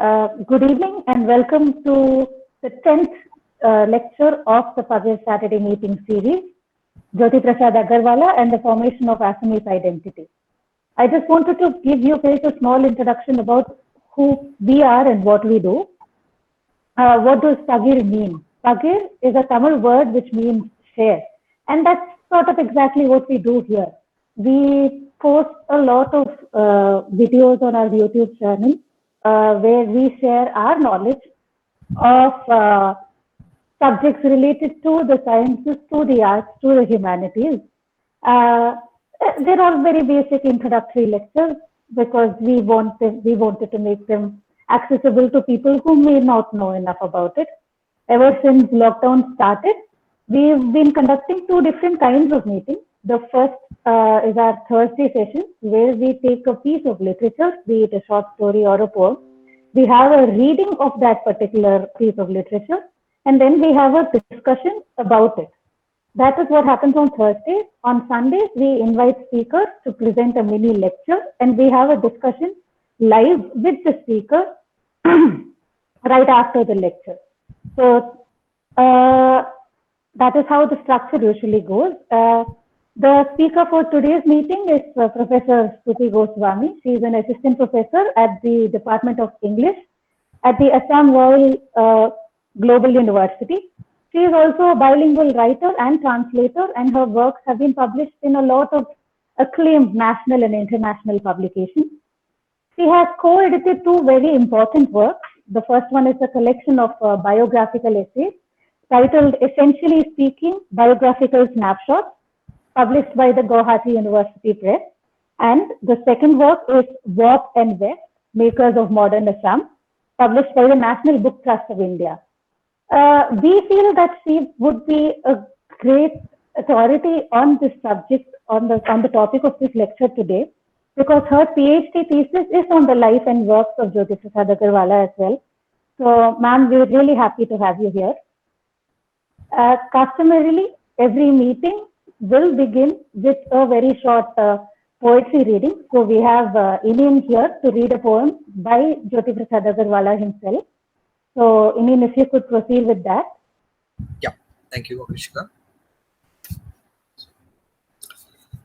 Good evening and welcome to the 10th lecture of the Pagir Saturday meeting series, Jyoti Prasad Agarwala and the Formation of Assamese Identity. I just wanted to give you a small introduction about who we are and what we do. What does Pagir mean? Pagir is a Tamil word which means share, and that's sort of exactly what we do here. We post a lot of videos on our YouTube channel where we share our knowledge of subjects related to the sciences, to the arts, to the humanities. They're all very basic introductory lectures because we wanted to make them accessible to people who may not know enough about it. Ever since lockdown started, we've been conducting two different kinds of meetings. The first is our Thursday session, where we take a piece of literature, be it a short story or a poem. We have a reading of that particular piece of literature, and then we have a discussion about it. That is what happens on Thursdays. On Sundays, we invite speakers to present a mini lecture, and we have a discussion live with the speaker right after the lecture. So that is how the structure usually goes. The speaker for today's meeting is Professor Stuti Goswami. She is an assistant professor at the Department of English at the Assam Royal Global University. She is also a bilingual writer and translator, and her works have been published in a lot of acclaimed national and international publications. She has co-edited two very important works. The first one is a collection of biographical essays titled Essentially Speaking, Biographical Snapshots, published by the Guwahati University Press. And the second work is Warp and Weft, Makers of Modern Assam, published by the National Book Trust of India. We feel that she would be a great authority on this subject, on the topic of this lecture today, because her PhD thesis is on the life and works of Jyoti Prasad Agarwala as well. So, ma'am, we're really happy to have you here. Customarily, every meeting will begin with a very short poetry reading. So we have Inin here to read a poem by Jyoti Prasad Agarwala himself. So Inin, if you could proceed with that. Yeah, thank you, Akrishika.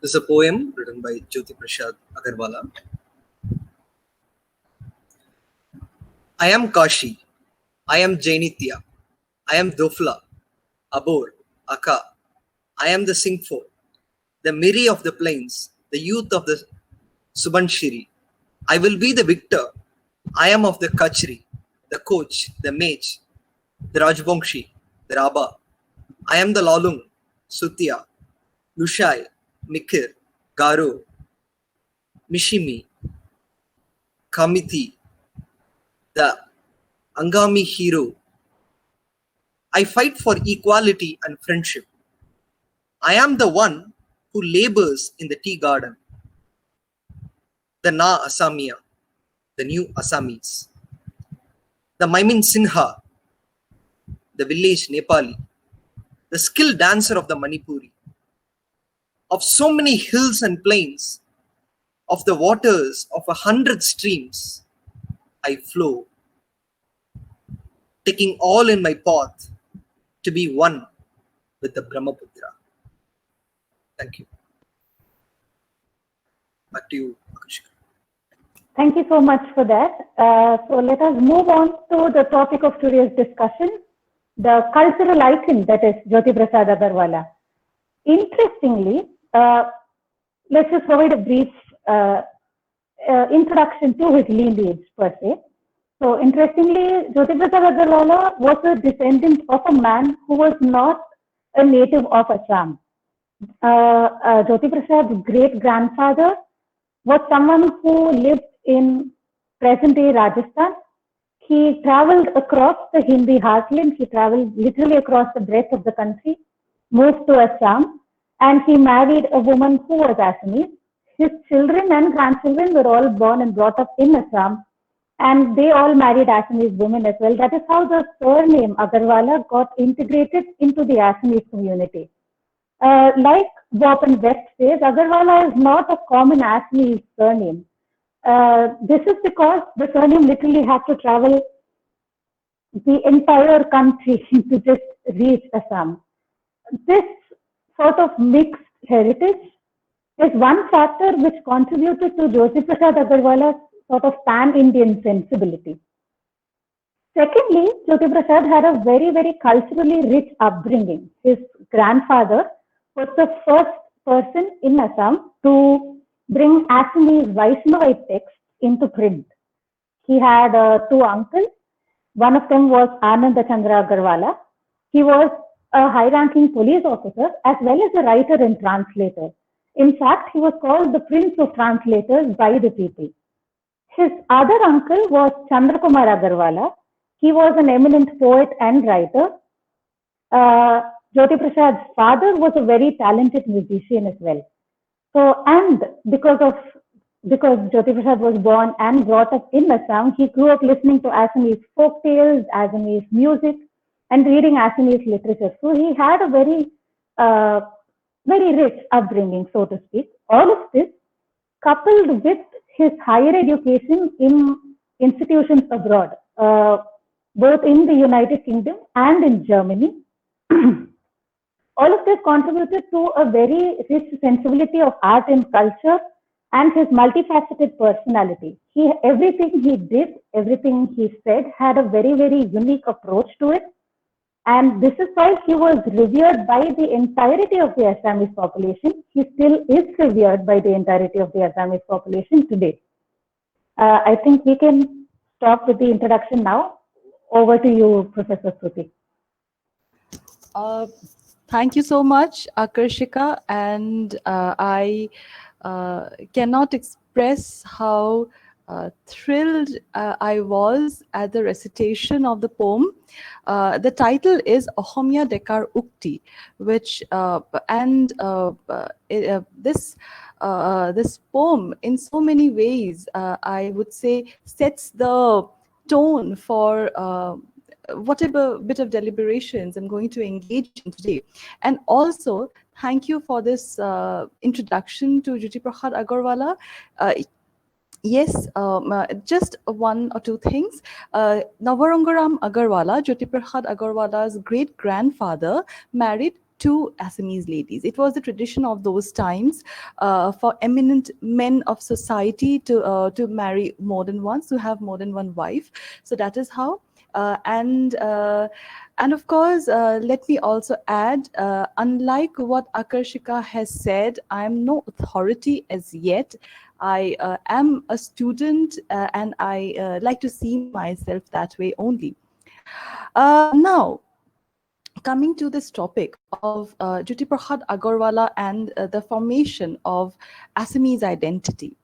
This is a poem written by Jyoti Prasad Agarwala. I am Kashi. I am Jainitya. I am Dofla, Abor, Aka. I am the Singpho, the Miri of the plains, the youth of the Subanshiri. I will be the victor. I am of the Kachri, the Koch, the Mage, the Rajbongshi, the Rabba. I am the Lalung, Sutia, Lushai, Mikir, Garo, Mishimi, Kamiti, the Angami hero. I fight for equality and friendship. I am the one who labors in the tea garden. The Na Assamia, the new Assamese. The Maimin Sinha, the village Nepali. The skilled dancer of the Manipuri. Of so many hills and plains, of the waters of 100 streams, I flow, taking all in my path to be one with the Brahmaputra. Thank you. Back to you, Akrishika. Thank you so much for that. So let us move on to the topic of today's discussion, the cultural icon that is Jyoti Prasad Agarwala. Interestingly, let's just provide a brief introduction to his lineage per se. So interestingly, Jyoti Prasad Agarwala was a descendant of a man who was not a native of Assam. Jyoti Prasad's great-grandfather was someone who lived in present-day Rajasthan. He traveled across the Hindi heartland. He traveled literally across the breadth of the country, moved to Assam, and he married a woman who was Assamese. His children and grandchildren were all born and brought up in Assam, and they all married Assamese women as well. That is how the surname Agarwala got integrated into the Assamese community. Like Warp and Weft says, Agarwala is not a common Assamese surname. This is because the surname literally had to travel the entire country to just reach Assam. This sort of mixed heritage is one factor which contributed to Jyoti Prasad Agarwala's sort of pan-Indian sensibility. Secondly, Jyoti Prasad had a very, very culturally rich upbringing. His grandfather was the first person in Assam to bring Assamese Vaishnavite texts into print. He had two uncles. One of them was Ananda Chandra Agarwala. He was a high-ranking police officer as well as a writer and translator. In fact, he was called the Prince of Translators by the people. His other uncle was Chandrakumar Agarwala. He was an eminent poet and writer. Jyoti Prasad's father was a very talented musician as well. So, and because Jyoti Prasad was born and brought up in Assam, he grew up listening to Assamese folk tales, Assamese music, and reading Assamese literature. So he had a very rich upbringing, so to speak. All of this, coupled with his higher education in institutions abroad, both in the United Kingdom and in Germany, all of this contributed to a very rich sensibility of art and culture and his multifaceted personality. Everything he did, everything he said had a very, very unique approach to it. And this is why he was revered by the entirety of the Assamese population. He still is revered by the entirety of the Assamese population today. I think we can stop with the introduction now. Over to you, Professor Shruti. Thank you so much, Akarshika. And I cannot express how thrilled I was at the recitation of the poem. The title is Ohomia Dekar Ukti, which this poem, in so many ways, I would say, sets the tone for whatever bit of deliberations I'm going to engage in today. And also, thank you for this introduction to Jyoti Prasad Agarwala. Yes, just one or two things. Navarangaram Agarwala, Jyoti Prasad Agarwala's great-grandfather, married two Assamese ladies. It was the tradition of those times for eminent men of society to marry more than once, to have more than one wife. So that is how. And of course, let me also add, unlike what Akarshika has said, I am no authority as yet. I am a student and I like to see myself that way only. Now, coming to this topic of Jyoti Prasad Agarwala and the formation of Assamese identity.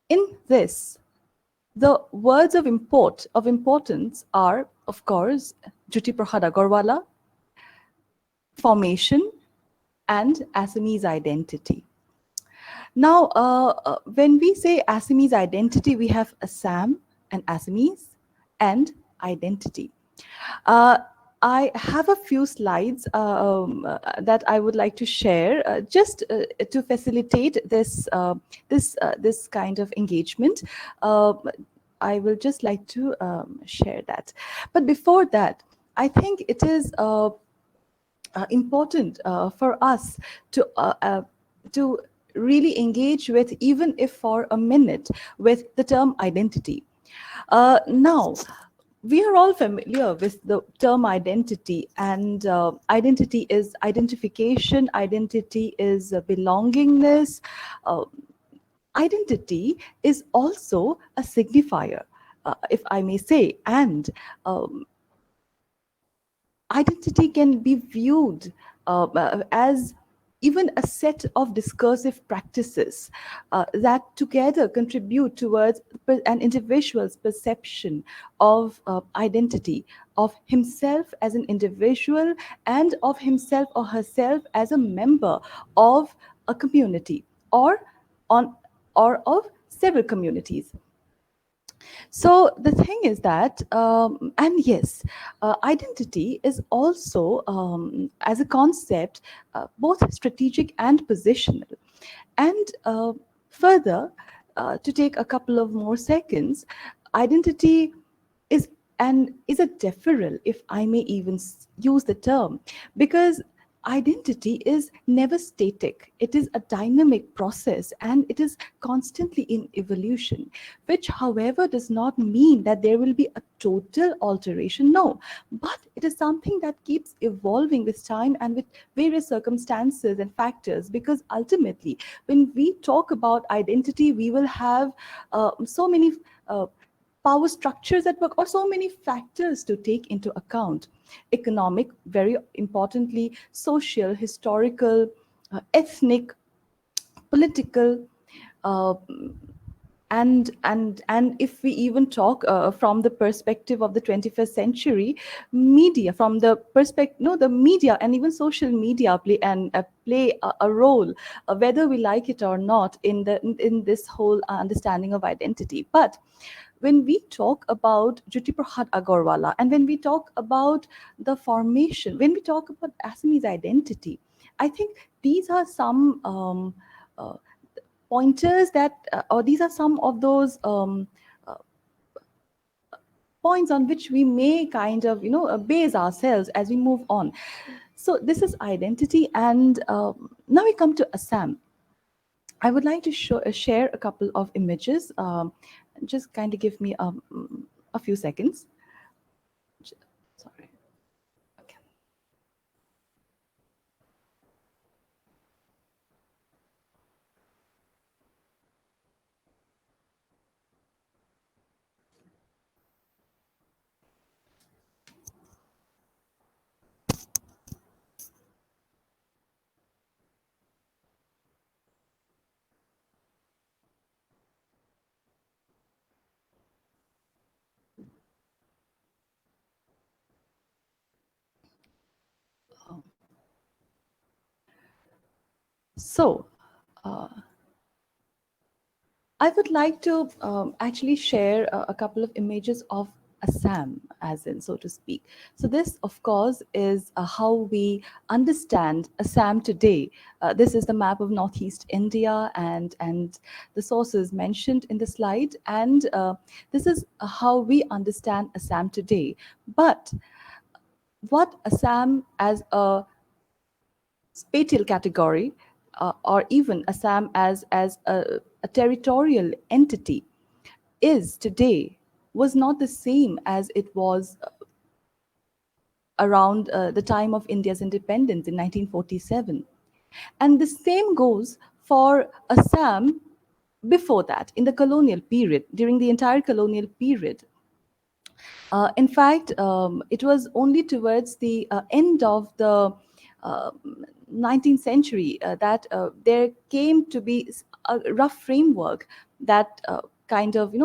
In this, the words of importance are, of course, Jyoti Prasad Agarwala, formation, and Assamese identity. Now, when we say Assamese identity, we have Assam and Assamese and identity. I have a few slides that I would like to share just to facilitate this this kind of engagement. I will just like to share that. But before that, I think it is important for us to really engage with, even if for a minute, with the term identity. Now, we are all familiar with the term identity, and identity is identification, identity is belongingness. Identity is also a signifier, if I may say, and identity can be viewed as even a set of discursive practices that together contribute towards an individual's perception of identity, of himself as an individual and of himself or herself as a member of a community or of several communities. So the thing is that, and yes, identity is also, as a concept, both strategic and positional. And further, to take a couple of more seconds, identity is is a deferral, if I may even use the term, because identity is never static. It is a dynamic process and it is constantly in evolution, which, however, does not mean that there will be a total alteration. No, but it is something that keeps evolving with time and with various circumstances and factors, because ultimately, when we talk about identity, we will have so many power structures at work, or so many factors to take into account: economic, very importantly, social, historical, ethnic, political, uh, and if we even talk from the perspective of the 21st century, media, from the perspective, no, the media and even social media play a role, whether we like it or not, in this whole understanding of identity. But when we talk about Jyoti Prasad Agarwala, and when we talk about the formation, when we talk about Assamese identity, I think these are some uh, pointers that, or these are some of those uh, points on which we may kind of, base ourselves as we move on. So this is identity, and now we come to Assam. I would like to share a couple of images. Just kind of give me a few seconds. Sorry. Okay. So, uh, I would like to actually share a couple of images of Assam, as in, so to speak. So this, of course, is how we understand Assam today. This is the map of Northeast India, and the sources mentioned in the slide. And this is how we understand Assam today. But what Assam as a spatial category, or even Assam as a territorial entity is today, was not the same as it was around the time of India's independence in 1947. And the same goes for Assam before that, in the colonial period, during the entire colonial period. In fact, it was only towards the end of the uh, 19th century that there came to be a rough framework that kind of,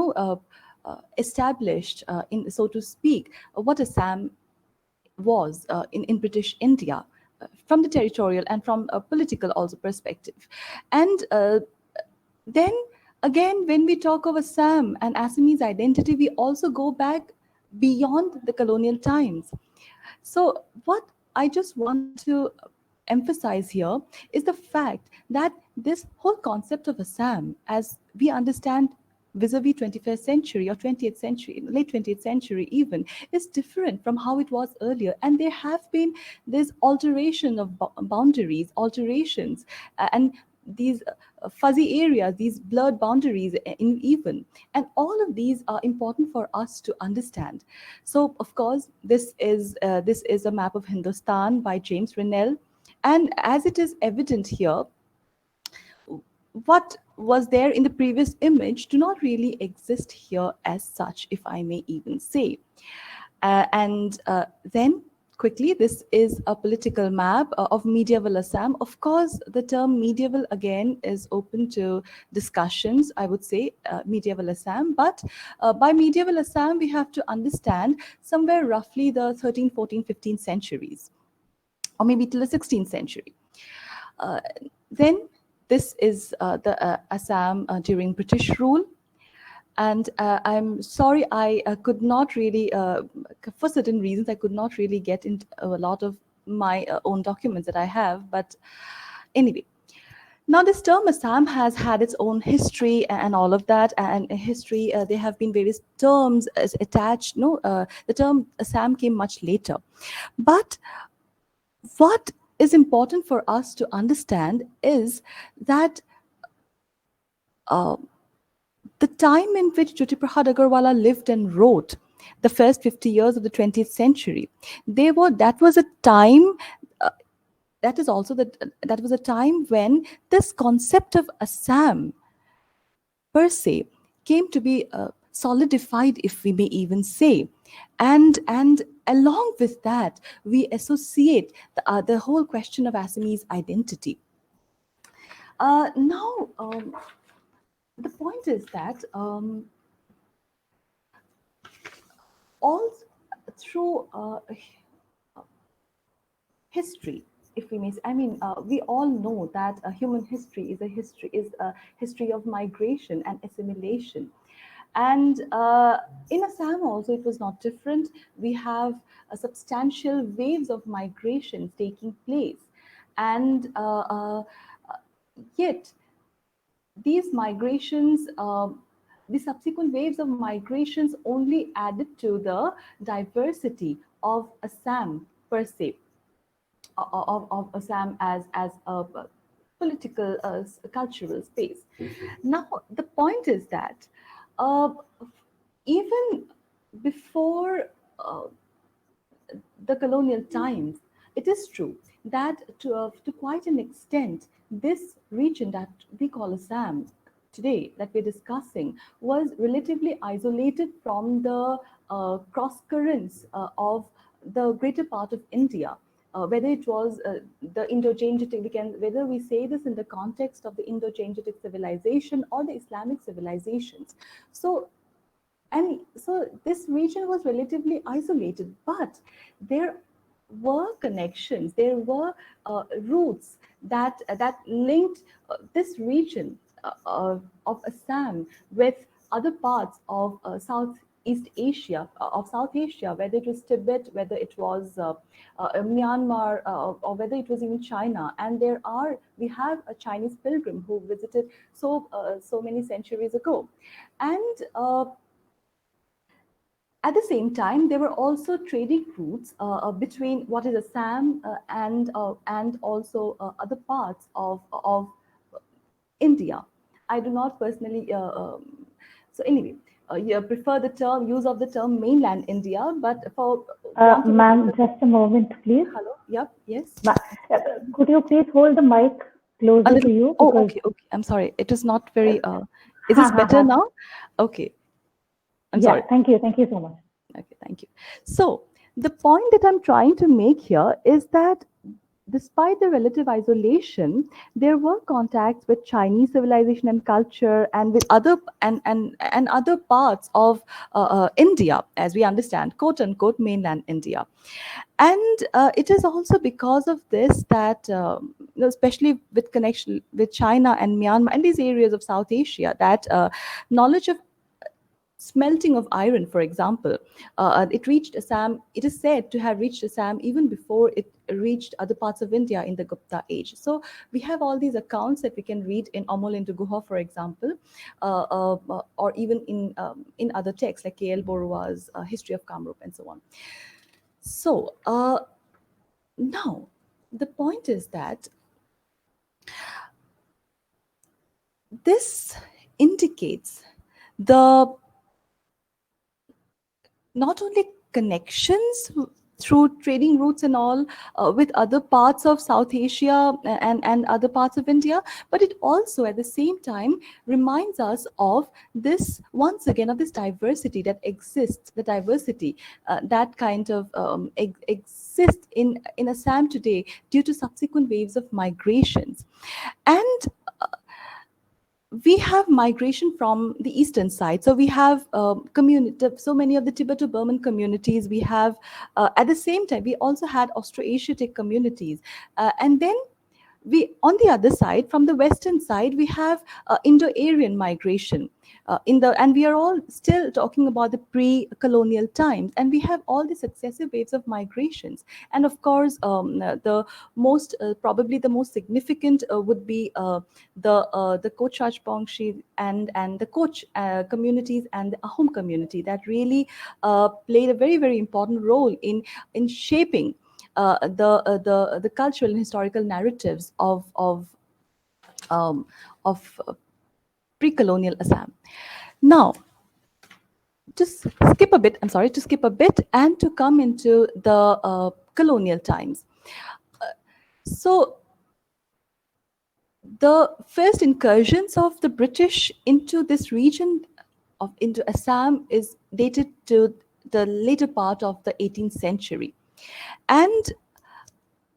established, in, so to speak, what Assam was in British India, from the territorial and from a political also perspective. And then again, when we talk of Assam and Assamese identity, we also go back beyond the colonial times. So, what I just want to emphasize here is the fact that this whole concept of Assam, as we understand vis-a-vis 21st century or 20th century, late 20th century even, is different from how it was earlier. And there have been this alteration of boundaries, alterations, and these fuzzy areas, these blurred boundaries in even. And all of these are important for us to understand. So, of course, this is a map of Hindustan by James Rennell. And as it is evident here, what was there in the previous image do not really exist here as such, if I may even say. And then quickly, this is a political map of medieval Assam. Of course, the term medieval again is open to discussions, I would say, medieval Assam. But by medieval Assam, we have to understand somewhere roughly the 13th, 14th, 15th centuries, or maybe till the 16th century. Then this is the Assam during British rule. And I'm sorry, I could not really, for certain reasons, I could not really get into a lot of my own documents that I have. But anyway, Now, this term Assam has had its own history and all of that, and history. There have been various terms as attached. No, the term Assam came much later. But what is important for us to understand is that uh, the time in which Jyoti Prasad Agarwala lived and wrote, the first 50 years of the 20th century, that was a time. That is also that was a time when this concept of Assam per se came to be solidified, if we may even say, and along with that we associate the whole question of Assamese identity. Now, the point is that all through history, if we may say, we all know that human history is a history of migration and assimilation. And in Assam also, it was not different. We have substantial waves of migration taking place. And yet, these migrations, the subsequent waves of migrations only added to the diversity of Assam per se, of Assam as a political, cultural space. Now, the point is that even before the colonial times, it is true that to quite an extent, this region that we call Assam today, that we're discussing, was relatively isolated from the cross currents of the greater part of India. Whether it was the Indo-Gangetic, whether we say this in the context of the Indo-Gangetic civilization or the Islamic civilizations. So this region was relatively isolated, but there were connections, there were roots that linked this region of Assam with other parts of Southeast Asia, of South Asia, whether it was Tibet, whether it was Myanmar, or whether it was even China. And we have a Chinese pilgrim who visited so many centuries ago. And at the same time, there were also trading routes between what is Assam and also other parts of India. I do not personally. So anyway, you prefer the use of the term mainland India, but for ma'am, just a moment, please. Hello. Yep. Yes. Could you please hold the mic closer to you? Oh, okay. I'm sorry. It is not very. Is this better now? Okay. I'm sorry. Thank you. Thank you so much. Okay, thank you. So the point that I'm trying to make here is that despite the relative isolation, there were contacts with Chinese civilization and culture, and with other and other parts of India, as we understand, quote unquote, mainland India. And it is also because of this that, especially with connection with China and Myanmar and these areas of South Asia, that knowledge of smelting of iron, for example, it reached Assam. It is said to have reached Assam even before it reached other parts of India in the Gupta age. So we have all these accounts that we can read in Amolindu Guha, for example, or even in other texts like K.L. Borua's History of Kamrup and so on. So now the point is that this indicates the not only connections through trading routes and all with other parts of South Asia and other parts of India, but it also at the same time reminds us of this, once again, of this diversity that exists, the diversity that kind of exists in Assam today due to subsequent waves of migrations. And we have migration from the eastern side. So we have so many of the Tibeto-Burman communities. We have, at the same time, we also had Austroasiatic communities. And then on the other side, from the western side, we have Indo-Aryan migration. And we are all still talking about the pre-colonial times, and we have all the successive waves of migrations. And of course, the most probably the most significant would be the Koch Rajbangshi and the Koch communities and the Ahom community that really played a very, very important role in shaping the cultural and historical narratives um, of pre-colonial Assam. Now, to skip a bit, I'm sorry, to skip a bit and to come into the colonial times. So, the first incursions of the British into this region into Assam is dated to the later part of the 18th century. And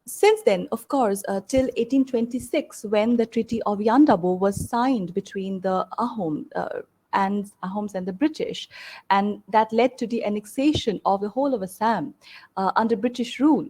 since then, of course, till 1826, when the Treaty of Yandabo was signed between the Ahoms and the British, and that led to the annexation of the whole of Assam under British rule.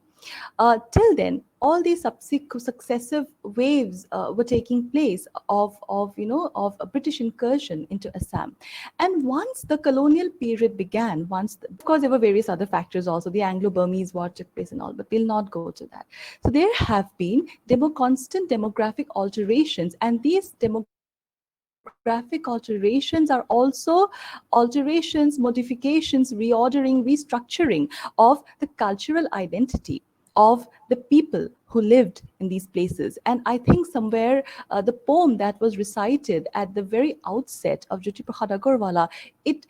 Till then, all these successive waves were taking place of a British incursion into Assam. And once the colonial period began, of course, there were various other factors also. The Anglo-Burmese War took place and all, but we'll not go to that. So there have been constant demographic alterations, and these demographic alterations are also alterations, modifications, reordering, restructuring of the cultural identity of the people who lived in these places. And I think somewhere the poem that was recited at the very outset of Jyoti Prasad Agarwala, it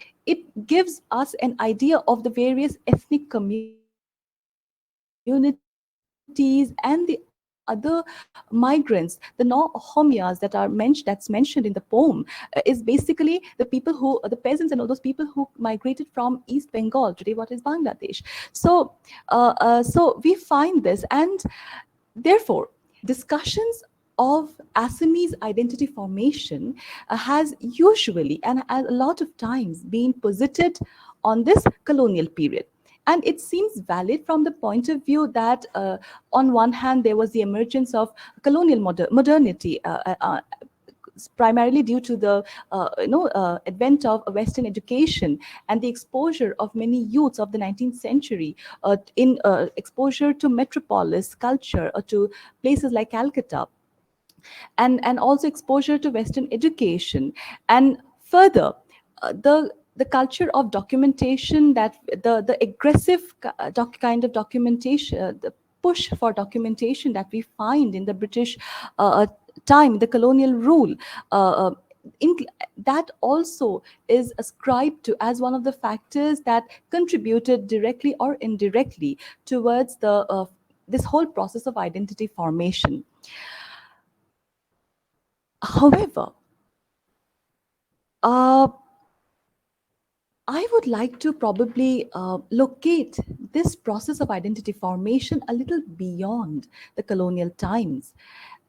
gives us an idea of the various ethnic communities and the other migrants. The Ahomias that's mentioned in the poem is basically the peasants and all those people who migrated from East Bengal, today what is Bangladesh. So, so we find this, and therefore discussions of Assamese identity formation has usually and a lot of times been posited on this colonial period. And it seems valid from the point of view that, on one hand, there was the emergence of colonial modernity, primarily due to the advent of Western education and the exposure of many youths of the 19th century in exposure to metropolis culture or to places like Calcutta, and also exposure to Western education, and further the culture of documentation, that the aggressive kind of documentation, the push for documentation that we find in the British time, the colonial rule, that also is ascribed to as one of the factors that contributed directly or indirectly towards the this whole process of identity formation. However, I would like to probably locate this process of identity formation a little beyond the colonial times,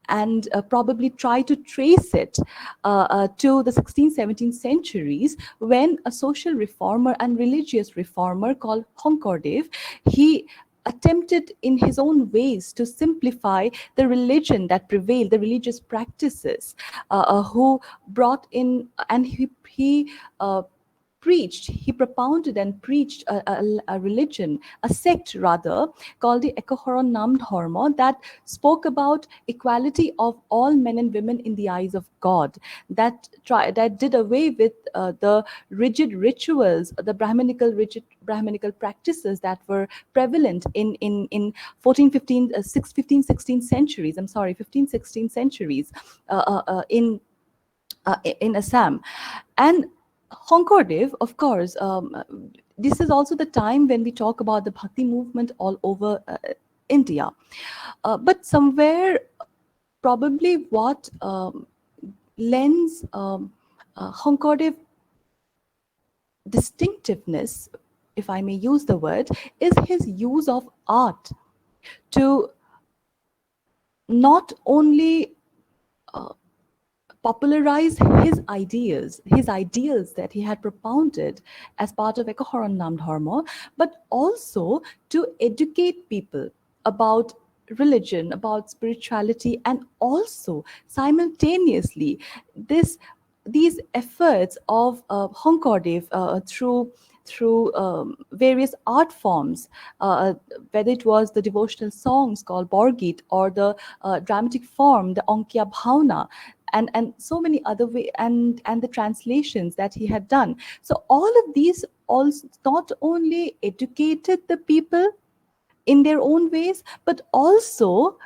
and probably try to trace it to the 16th, 17th centuries, when a social reformer and religious reformer called Shonkordev, he attempted in his own ways to simplify the religion that prevailed, the religious practices, who brought in, and he he propounded and preached a religion, a sect rather, called the Ekohoron Nam Dharma, that spoke about equality of all men and women in the eyes of God, that did away with the rigid rituals, the rigid Brahminical practices that were prevalent in 15th, 16th centuries. I'm sorry, 15th, 16th centuries in Assam. And Shonkordev, of course, this is also the time when we talk about the Bhakti movement all over India. But somewhere, probably what lends Shonkordev distinctiveness, if I may use the word, is his use of art to not only popularize his ideals that he had propounded as part of Ekohoron Nam Dharma, but also to educate people about religion, about spirituality, and also simultaneously these efforts of Hongkordev through various art forms, whether it was the devotional songs called Borgit or the dramatic form, the Onkya Bhavna, and so many other way, and the translations that he had done. So all of these also not only educated the people in their own ways, but also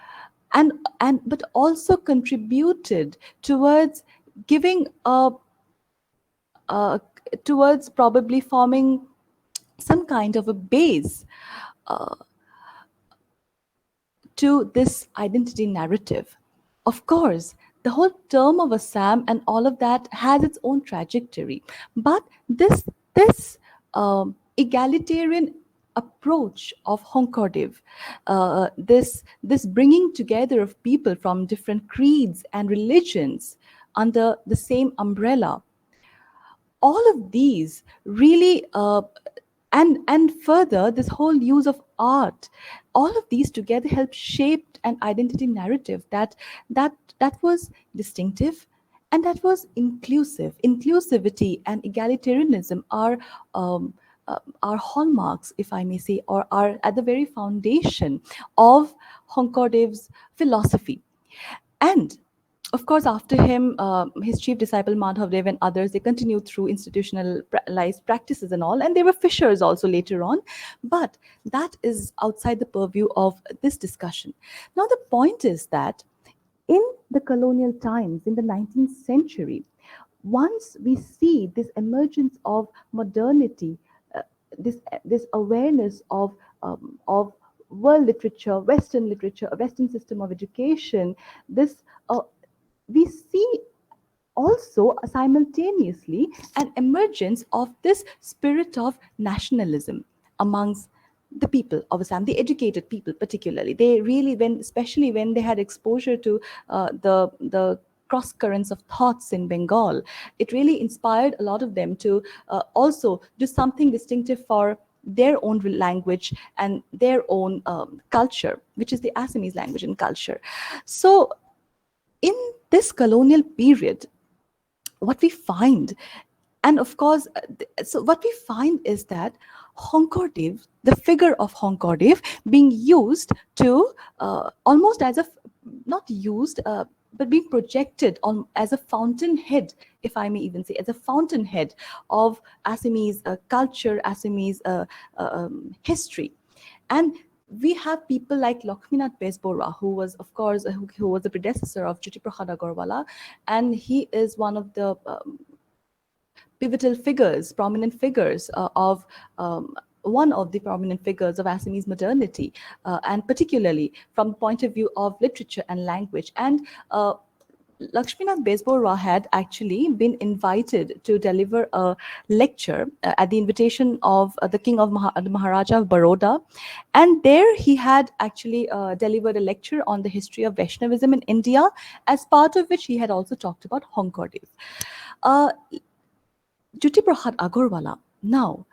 but also contributed towards giving uh, towards probably forming some kind of a base uh, to this identity narrative. Of course, the whole term of Assam and all of that has its own trajectory, but this egalitarian approach of Hongkordev, this bringing together of people from different creeds and religions under the same umbrella, all of these really and further this whole use of art, all of these together help shape an identity narrative that was distinctive and that was inclusive. Inclusivity and egalitarianism um, are hallmarks, if I may say, or are at the very foundation of Hongkordev's philosophy. And of course, after him, his chief disciple Madhav Dev and others, they continued through institutionalized practices and all, and they were fishers also later on. But that is outside the purview of this discussion. Now, the point is that in the colonial times, in the 19th century, once we see this emergence of modernity, this awareness of world literature, a Western system of education, this we see also simultaneously an emergence of this spirit of nationalism amongst the people of Assam, the educated people particularly. They really, especially when they had exposure to the cross currents of thoughts in Bengal, it really inspired a lot of them to also do something distinctive for their own language and their own culture, which is the Assamese language and culture. So in this colonial period, what we find, and of course, so what we find is that Hongkordev, the figure of Hongkordev, being used to almost as a, not used, but being projected on as a fountainhead, if I may even say, as a fountainhead of Assamese culture, Assamese history. And we have people like Lakshminath Bezbora, who was, of course, who was the predecessor of Jyoti Prasad Agarwala, and he is one of the pivotal figures, prominent figures of one of the prominent figures of Assamese modernity, and particularly from the point of view of literature and language. And Lakshminath Bezbora had actually been invited to deliver a lecture at the invitation of the king of the Maharaja of Baroda. And there he had actually delivered a lecture on the history of Vaishnavism in India, as part of which he had also talked about Hongkordev. Jyoti Prasad Agarwala now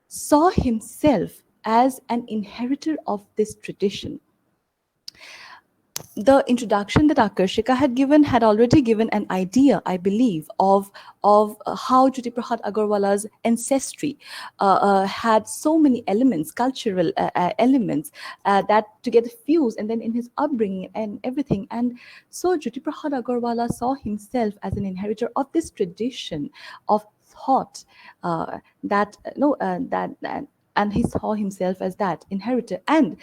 saw himself as an inheritor of this tradition. The introduction that Akarshika had given had already given an idea, I believe, of how Jyoti Prasad Agarwala's ancestry had so many elements, cultural elements that together fuse, and then in his upbringing and everything. And so Jyoti Prasad Agarwala saw himself as an inheritor of this tradition of thought and he saw himself as that inheritor. And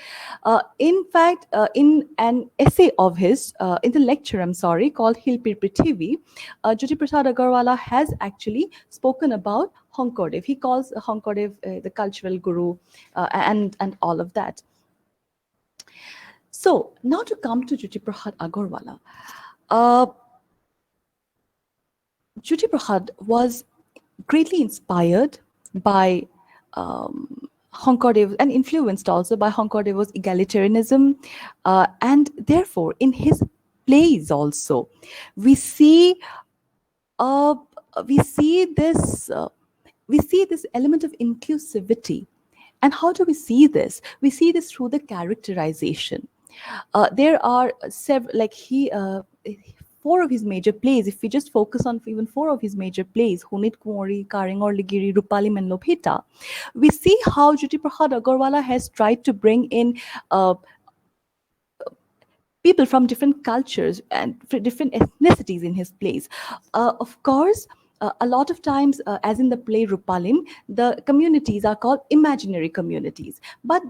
in fact, in an essay of his, in the lecture, called Hilpir Prithivi, Jyoti Prasad Agarwala has actually spoken about Hongkordev. He calls Hongkordev the cultural guru and all of that. So now to come to Jyoti Prasad Agarwala. Jyoti Prasad was greatly inspired by Hongkordev and influenced also by Hongkordev's egalitarianism, and therefore in his plays also we see this element of inclusivity. And how do we see this? We see this through the characterization. There are several, like four of his major plays. If we just focus on even four of his major plays, Hunit Kumari, Karing Aur Ligiri, Rupalim, and Lobhita, we see how Jyoti Prasad Agarwala has tried to bring in people from different cultures and different ethnicities in his plays. Of course, a lot of times, as in the play Rupalim, the communities are called imaginary communities. But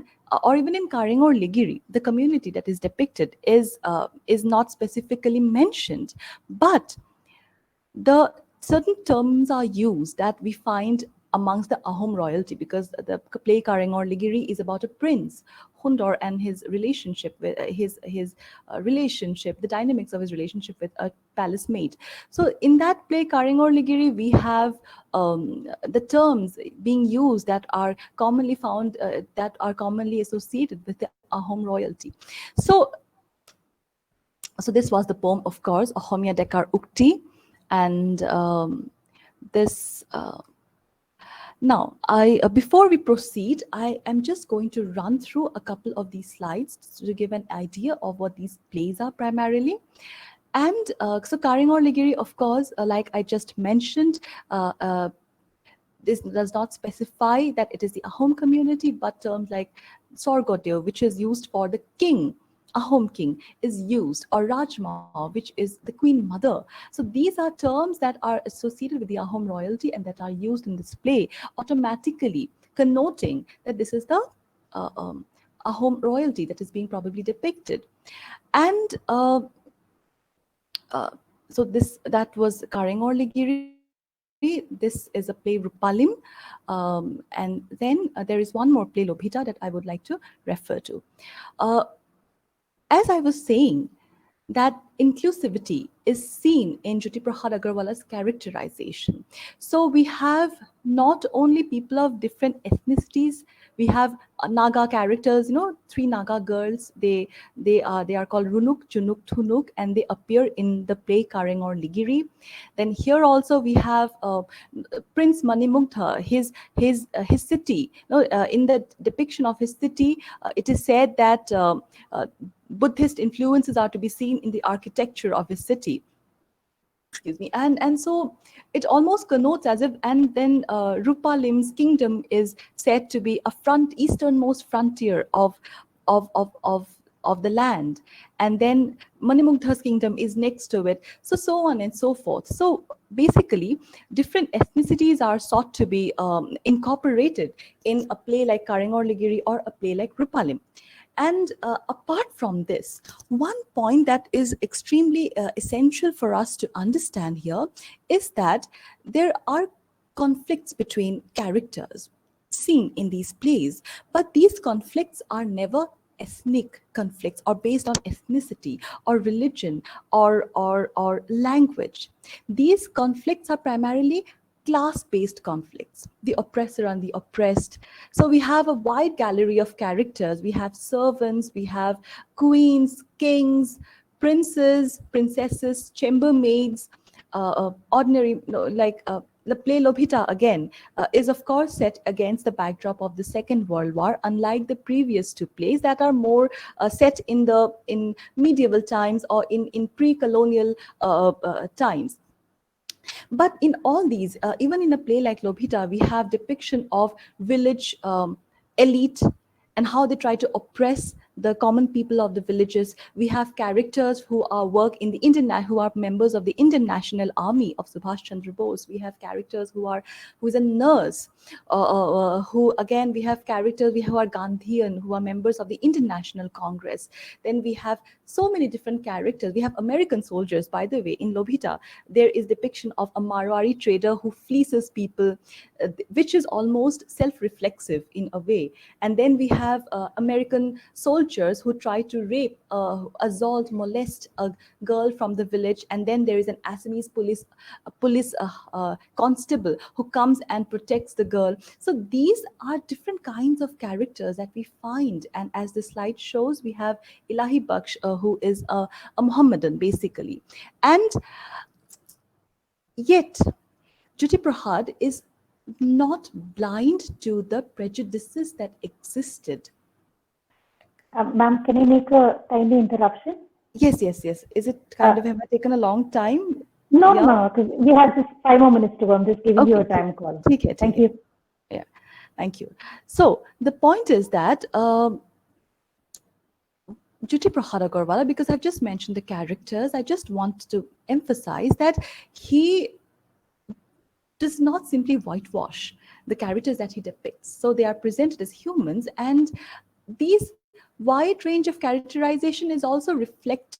or even in Karing or Ligiri, the community that is depicted is not specifically mentioned, but the certain terms are used that we find amongst the Ahom royalty, because the play Karing or Ligiri is about a prince, Hundor, and his relationship with the dynamics of his relationship with a palace maid. So in that play Karing or Ligiri, we have the terms being used that are commonly found, that are commonly associated with the Ahom royalty. So this was the poem, of course, Ahomia Dekar Ukti, and this. Now, before we proceed, I am just going to run through a couple of these slides to give an idea of what these plays are primarily. And so Karing or Ligiri, of course, like I just mentioned, this does not specify that it is the Ahom community, but terms like Sorgodev, which is used for the king, Ahom king, is used, or Rajma, which is the queen mother. So these are terms that are associated with the Ahom royalty and that are used in this play, automatically connoting that this is the Ahom royalty that is being probably depicted. And so that was Karing or Ligiri. This is a play Rupalim, and then there is one more play Lobhita that I would like to refer to. As I was saying, that inclusivity is seen in Jyoti Prasad Agarwala's characterization. So we have not only people of different ethnicities, we have Naga characters, 3 Naga girls. They are called Runuk, Junuk, Thunuk, and they appear in the play Karing or Ligiri. Then here also we have Prince Manimugdha, his city. In the depiction of his city, it is said that Buddhist influences are to be seen in the architecture of his city. Excuse me, and so it almost connotes as if, and then Rupalim's kingdom is said to be a easternmost frontier of the land, and then Manimugdha's kingdom is next to it, so on and so forth. So basically, different ethnicities are sought to be incorporated in a play like Karing or Ligiri or a play like Rupalim. And apart from this, one point that is extremely essential for us to understand here is that there are conflicts between characters seen in these plays, but these conflicts are never ethnic conflicts or based on ethnicity or religion or language. These conflicts are primarily class-based conflicts, the oppressor and the oppressed. So we have a wide gallery of characters. We have servants, we have queens, kings, princes, princesses, chambermaids, ordinary, the play Lobhita again is of course set against the backdrop of the Second World War, unlike the previous two plays that are more set in medieval times or in pre-colonial times. But in all these, even in a play like Lobhita, we have depiction of village elite and how they try to oppress the common people of the villages. We have characters who work in the who are members of the Indian National Army of Subhash Chandra Bose. We have characters who is a nurse. Who again, we have characters who are Gandhian, who are members of the Indian National Congress. Then we have so many different characters. We have American soldiers, by the way. In Lobhita, there is depiction of a Marwari trader who fleeces people, which is almost self-reflexive in a way. And then we have American soldiers who try to rape, assault, molest a girl from the village, and then there is an Assamese police constable who comes and protects the girl. So these are different kinds of characters that we find, and as the slide shows, we have Ilahi Baksh, who is a Mohammedan basically, and yet Jyoti Prasad is not blind to the prejudices that existed Ma'am, can I make a tiny interruption? Yes, yes, yes. Is it kind of, have I taken a long time? No, Yeah. no, because we have just 5 more minutes to go. I'm just giving you a Okay, time call. ठीक है, Thank ठीक है. you. Yeah, thank you. So the point is that Jyoti Prasad Agarwala, because I've just mentioned the characters, I just want to emphasize that he does not simply whitewash the characters that he depicts. So they are presented as humans, and these wide range of characterization is also reflective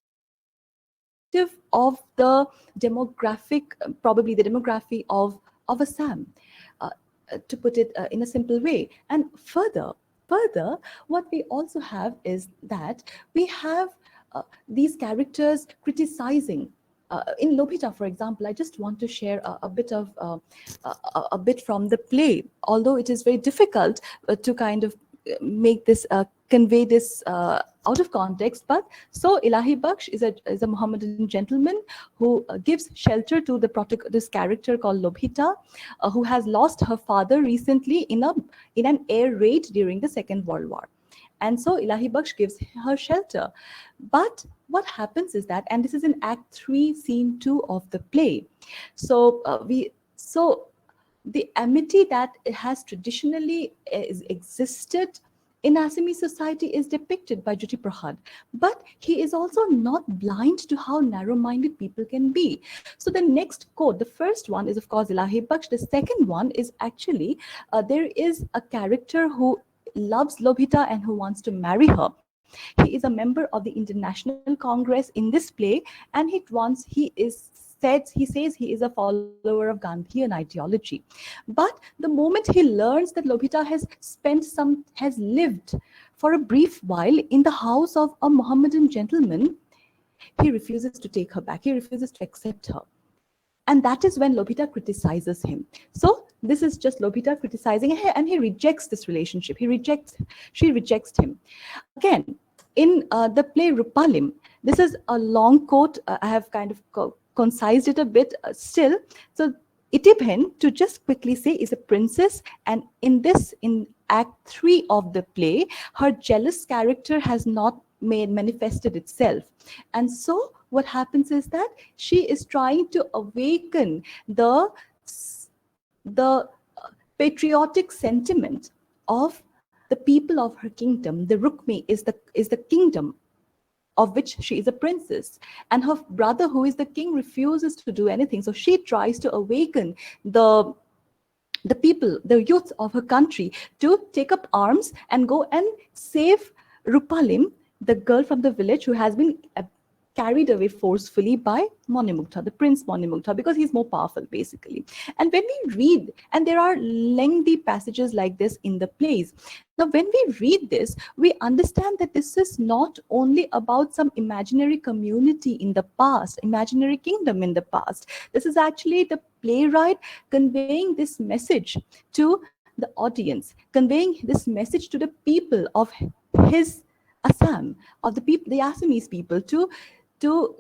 of the demographic, probably the demography of Assam, to put it in a simple way. And further, what we also have is that we have these characters criticizing. In Lobita, for example, I just want to share a bit of a bit from the play, although it is very difficult to kind of make this convey this out of context. But so Ilahi Baksh is a Mohammedan gentleman who gives shelter to this character called Lobhita, who has lost her father recently in an air raid during the Second World War. And so Ilahi Baksh gives her shelter. But what happens is that, and this is in Act 3, Scene 2 of the play. So the amity that has traditionally existed in Assamese society is depicted by Jyoti Prasad, but he is also not blind to how narrow-minded people can be. So the next quote, the first one is of course Ilahi Baksh. The second one is actually there is a character who loves Lobhita and who wants to marry her. He is a member of the International Congress in this play, and he says he is a follower of Gandhian ideology. But the moment he learns that Lobhita has lived for a brief while in the house of a Mohammedan gentleman, he refuses to take her back. He refuses to accept her. And that is when Lobhita criticizes him. So this is just Lobhita criticizing him, and he rejects this relationship. She rejects him. Again, in the play Rupalim, this is a long quote. I have kind of concised it a bit still. So Itibhen, to just quickly say, is a princess, and in Act 3 of the play, her jealous character has not manifested itself. And so what happens is that she is trying to awaken the patriotic sentiment of the people of her kingdom. The Rukmi is the kingdom of which she is a princess, and her brother, who is the king, refuses to do anything. So she tries to awaken the people, the youth of her country, to take up arms and go and save Rupalim, the girl from the village who has been carried away forcefully by Monimugta, the Prince Monimugta, because he's more powerful, basically. And when we read, and there are lengthy passages like this in the plays, now when we read this, we understand that this is not only about some imaginary community in the past, imaginary kingdom in the past. This is actually the playwright conveying this message to the audience, conveying this message to the people of his Assam, of the people, the Assamese people, to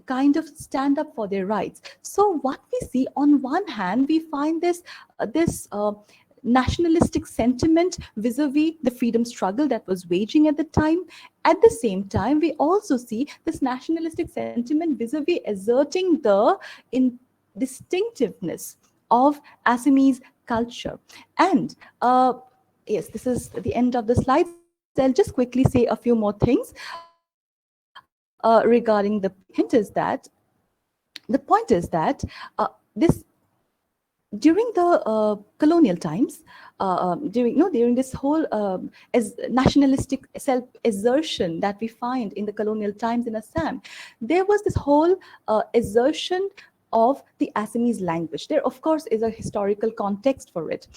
kind of stand up for their rights. So what we see, on one hand, we find this nationalistic sentiment vis-a-vis the freedom struggle that was waging at the time. At the same time, we also see this nationalistic sentiment vis-a-vis asserting the distinctiveness of Assamese culture. And yes, this is the end of the slides. I'll just quickly say a few more things regarding the point is that this during the colonial times, during this whole as nationalistic self-assertion that we find in the colonial times in Assam, there was this whole assertion of the Assamese language. There, of course, is a historical context for it.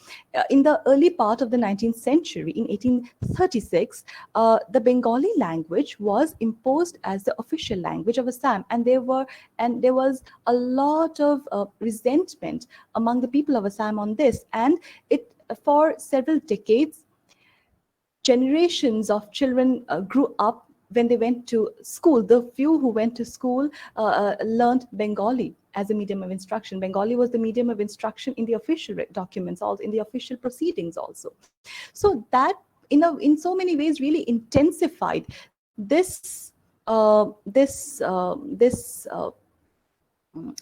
In the early part of the 19th century, in 1836, the Bengali language was imposed as the official language of Assam, and there was a lot of resentment among the people of Assam on this, and it for several decades, generations of children grew up. When they went to school, the few who went to school learned Bengali as a medium of instruction. Bengali was the medium of instruction in the official documents, also in the official proceedings also. So that in so many ways really intensified this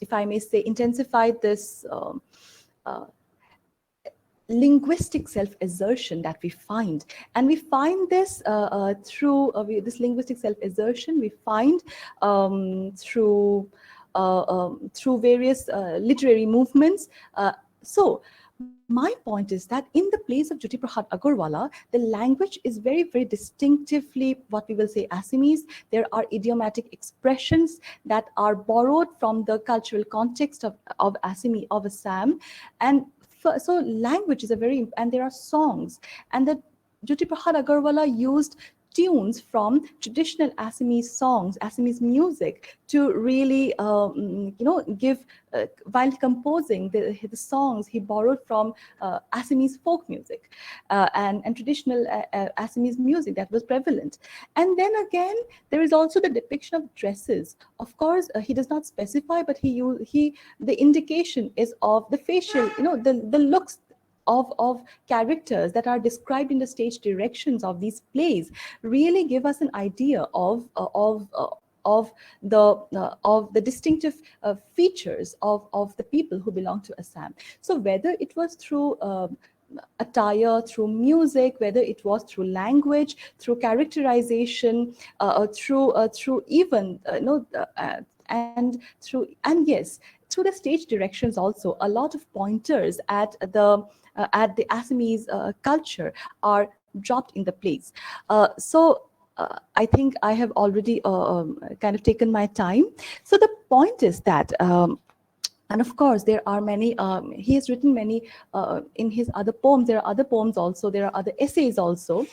if I may say, intensified this linguistic self-assertion that we find, and we find this through this linguistic self-assertion we find through various literary movements. So my point is that in the plays of Jyoti Prasad Agarwala, the language is very, very distinctively what we will say Assamese. There are idiomatic expressions that are borrowed from the cultural context of Assam, and so language is a very, and there are songs, and the Jyoti Prasad Agarwala used tunes from traditional Assamese songs, Assamese music, to really, give, while composing the songs, he borrowed from Assamese folk music and traditional Assamese music that was prevalent. And then again, there is also the depiction of dresses. Of course, he does not specify, but the indication is of the facial, the looks of characters that are described in the stage directions of these plays really give us an idea of the distinctive features of the people who belong to Assam. So whether it was through attire, through music, whether it was through language, through characterization, through even and yes, through the stage directions also, a lot of pointers at the Assamese culture are dropped in the plays. I think I have already kind of taken my time. So the point is that, and of course, there are many, he has written many in his other poems. There are other poems also, there are other essays also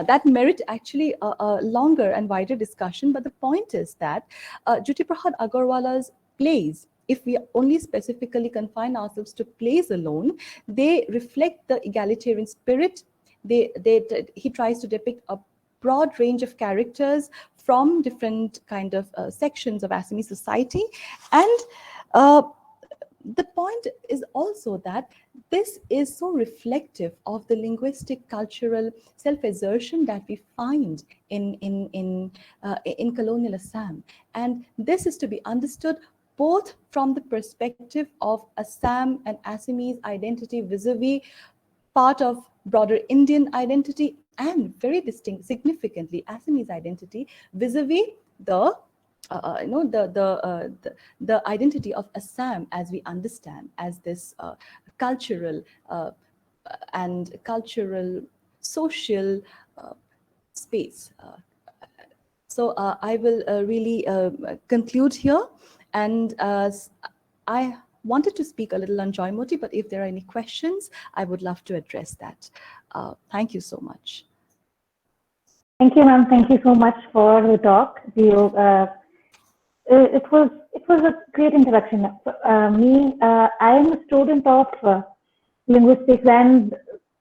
that merit actually a longer and wider discussion. But the point is that Jyoti Prasad Agarwala's plays, if we only specifically confine ourselves to plays alone, they reflect the egalitarian spirit. He tries to depict a broad range of characters from different kind of sections of Assamese society. And the point is also that this is so reflective of the linguistic cultural self-assertion that we find in colonial Assam. And this is to be understood both from the perspective of Assam and Assamese identity vis-a-vis part of broader Indian identity, and very distinct, significantly, Assamese identity vis-a-vis the identity of Assam as we understand as this cultural and cultural social space. So I will really conclude here. And I wanted to speak a little on Joymoti, but if there are any questions, I would love to address that. Thank you so much. Thank you, ma'am. Thank you so much for the talk. It was a great introduction. I am a student of linguistics, and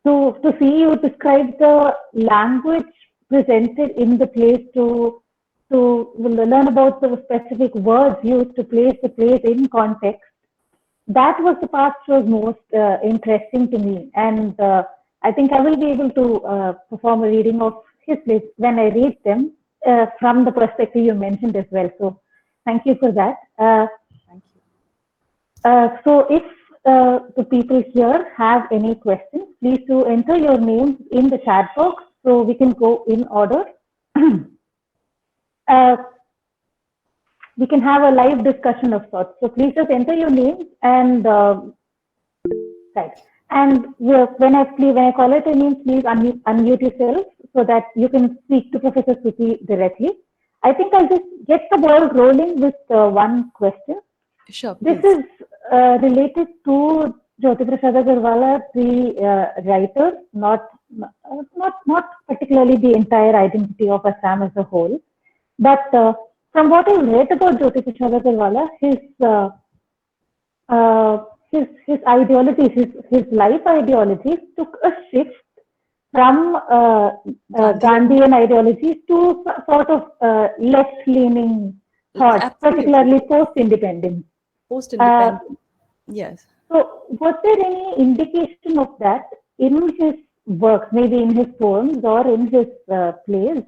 to see you describe the language presented in the plays, to learn about the specific words used to place the plays in context, that was the part which was most interesting to me. And I think I will be able to perform a reading of his plays when I read them from the perspective you mentioned as well. So thank you for that. Thank you. So if the people here have any questions, please do enter your names in the chat box so we can go in order. We can have a live discussion of sorts. So please just enter your names and right. And when I call it a name, please unmute yourself so that you can speak to Professor Stuti directly. I think I'll just get the ball rolling with one question. Sure. Please. This is related to Jyoti Prasad Agarwala, the writer, not particularly the entire identity of Assam as a whole, but from what I've read about Jyoti Prasad Agarwala, his ideologies, his life ideologies took a shift from Gandhian ideologies to sort of left-leaning thoughts, Absolutely. particularly post-independence. Post-independence, yes. So was there any indication of that in his works, maybe in his poems or in his plays?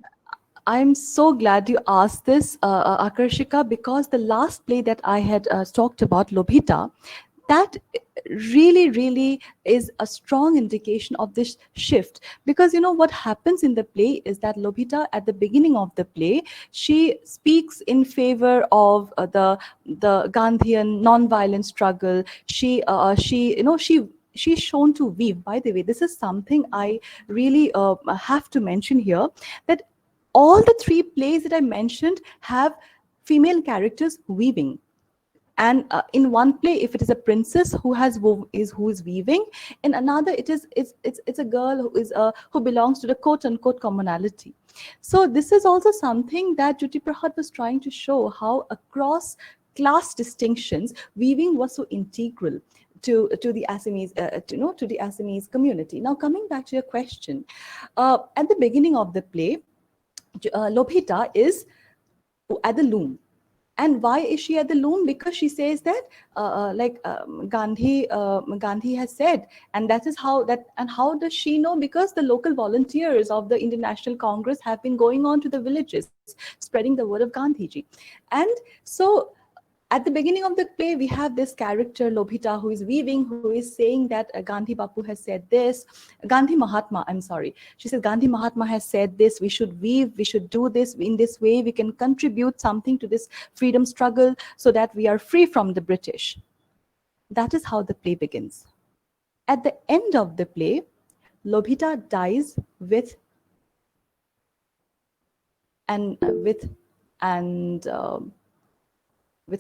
I'm so glad you asked this, Akarshika, because the last play that I had talked about, Lobhita, that really is a strong indication of this shift. Because you know what happens in the play is that Lobhita, at the beginning of the play, she speaks in favor of the Gandhian non-violent struggle. She you know she's shown to weave. By the way, this is something I really have to mention here, that all the three plays that I mentioned have female characters weaving. And in one play, if it is a princess who who is weaving, in another it's a girl who belongs to the quote unquote commonality. So this is also something that Jyoti Prasad was trying to show, how across class distinctions weaving was so integral to the Assamese to the Assamese community. Now coming back to your question, at the beginning of the play, Lobhita is at the loom. And why is she at the loom? Because she says that Gandhi has said, and that is how that. And how does she know? Because the local volunteers of the International Congress have been going on to the villages, spreading the word of Gandhiji. And so at the beginning of the play, we have this character, Lobhita, who is weaving, who is saying that Gandhi Bapu has said this. Gandhi Mahatma, I'm sorry. She says, Gandhi Mahatma has said this, we should weave, we should do this. In this way, we can contribute something to this freedom struggle so that we are free from the British. That is how the play begins. At the end of the play, Lobhita dies with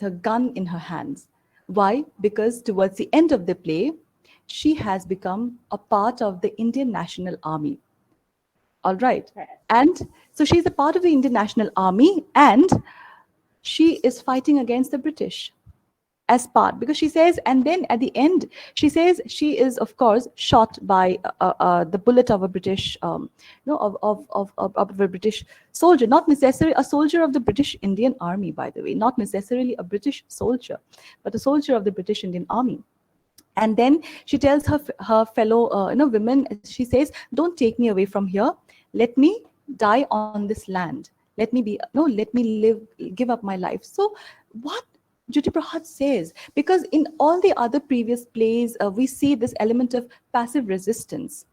her gun in her hands. Why? Because towards the end of the play, she has become a part of the Indian National Army. All right. And so she's a part of the Indian National Army, and she is fighting against the British as part, because she says, and then at the end, she says she is, of course, shot by the bullet of a British, of a British soldier, not necessarily a soldier of the British Indian Army, by the way, not necessarily a British soldier, but a soldier of the British Indian Army. And then she tells her fellow women, she says, don't take me away from here. Let me die on this land. Let me live, give up my life. So what Jyoti Prasad says, because in all the other previous plays, we see this element of passive resistance.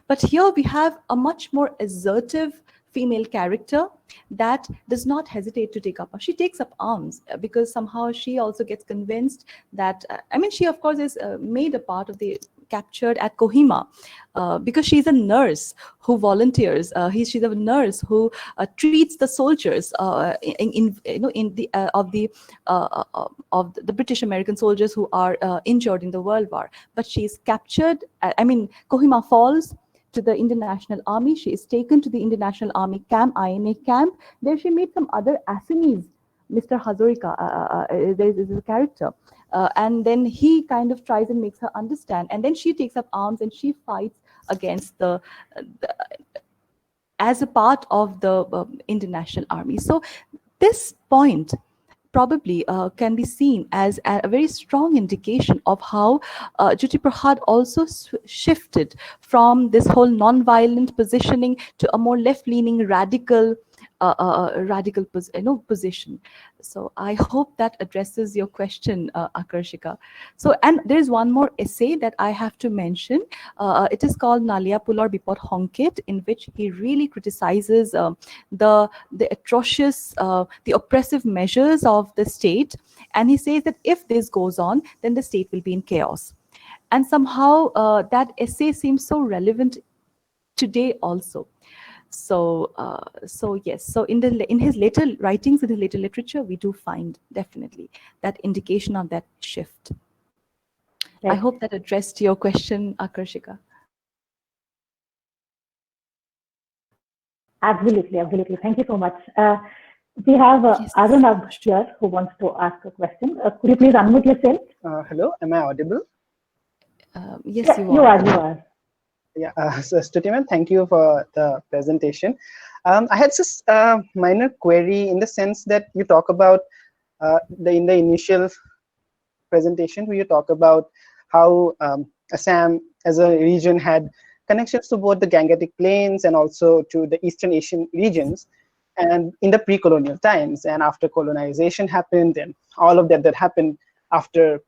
But here we have a much more assertive female character that does not hesitate to take up. She takes up arms because somehow she also gets convinced that, she of course is made a part of the captured at Kohima because she's a nurse who volunteers. She's a nurse who treats the soldiers of the British American soldiers who are injured in the World War. But she's captured. Kohima falls to the Indian National Army. She is taken to the Indian National Army camp, INA camp. There she meets some other Assamese, Mr. Hazarika, there is a character. And then he kind of tries and makes her understand. And then she takes up arms and she fights against as a part of the Indian National Army. So this point probably can be seen as a very strong indication of how Jyoti Prasad also shifted from this whole non-violent positioning to a more left-leaning radical position. So I hope that addresses your question, Akarshika. So, and there's one more essay that I have to mention. It is called Nalia Pulor Bipod Honkit, in which he really criticizes the atrocious, the oppressive measures of the state. And he says that if this goes on, then the state will be in chaos. And somehow that essay seems so relevant today also. So yes, so in his later writings, in his later literature, we do find definitely that indication of that shift. Right. I hope that addressed your question, Akarshika. Absolutely. Thank you so much. We have Arun here who wants to ask a question. Could you please unmute yourself? Hello, am I audible? Yes, you are. Yeah, so Stuti, thank you for the presentation. I had just a minor query in the sense that you talk about in the initial presentation where you talk about how Assam as a region had connections to both the Gangetic Plains and also to the Eastern Asian regions. and in the pre-colonial times, and after colonization happened and all of that happened after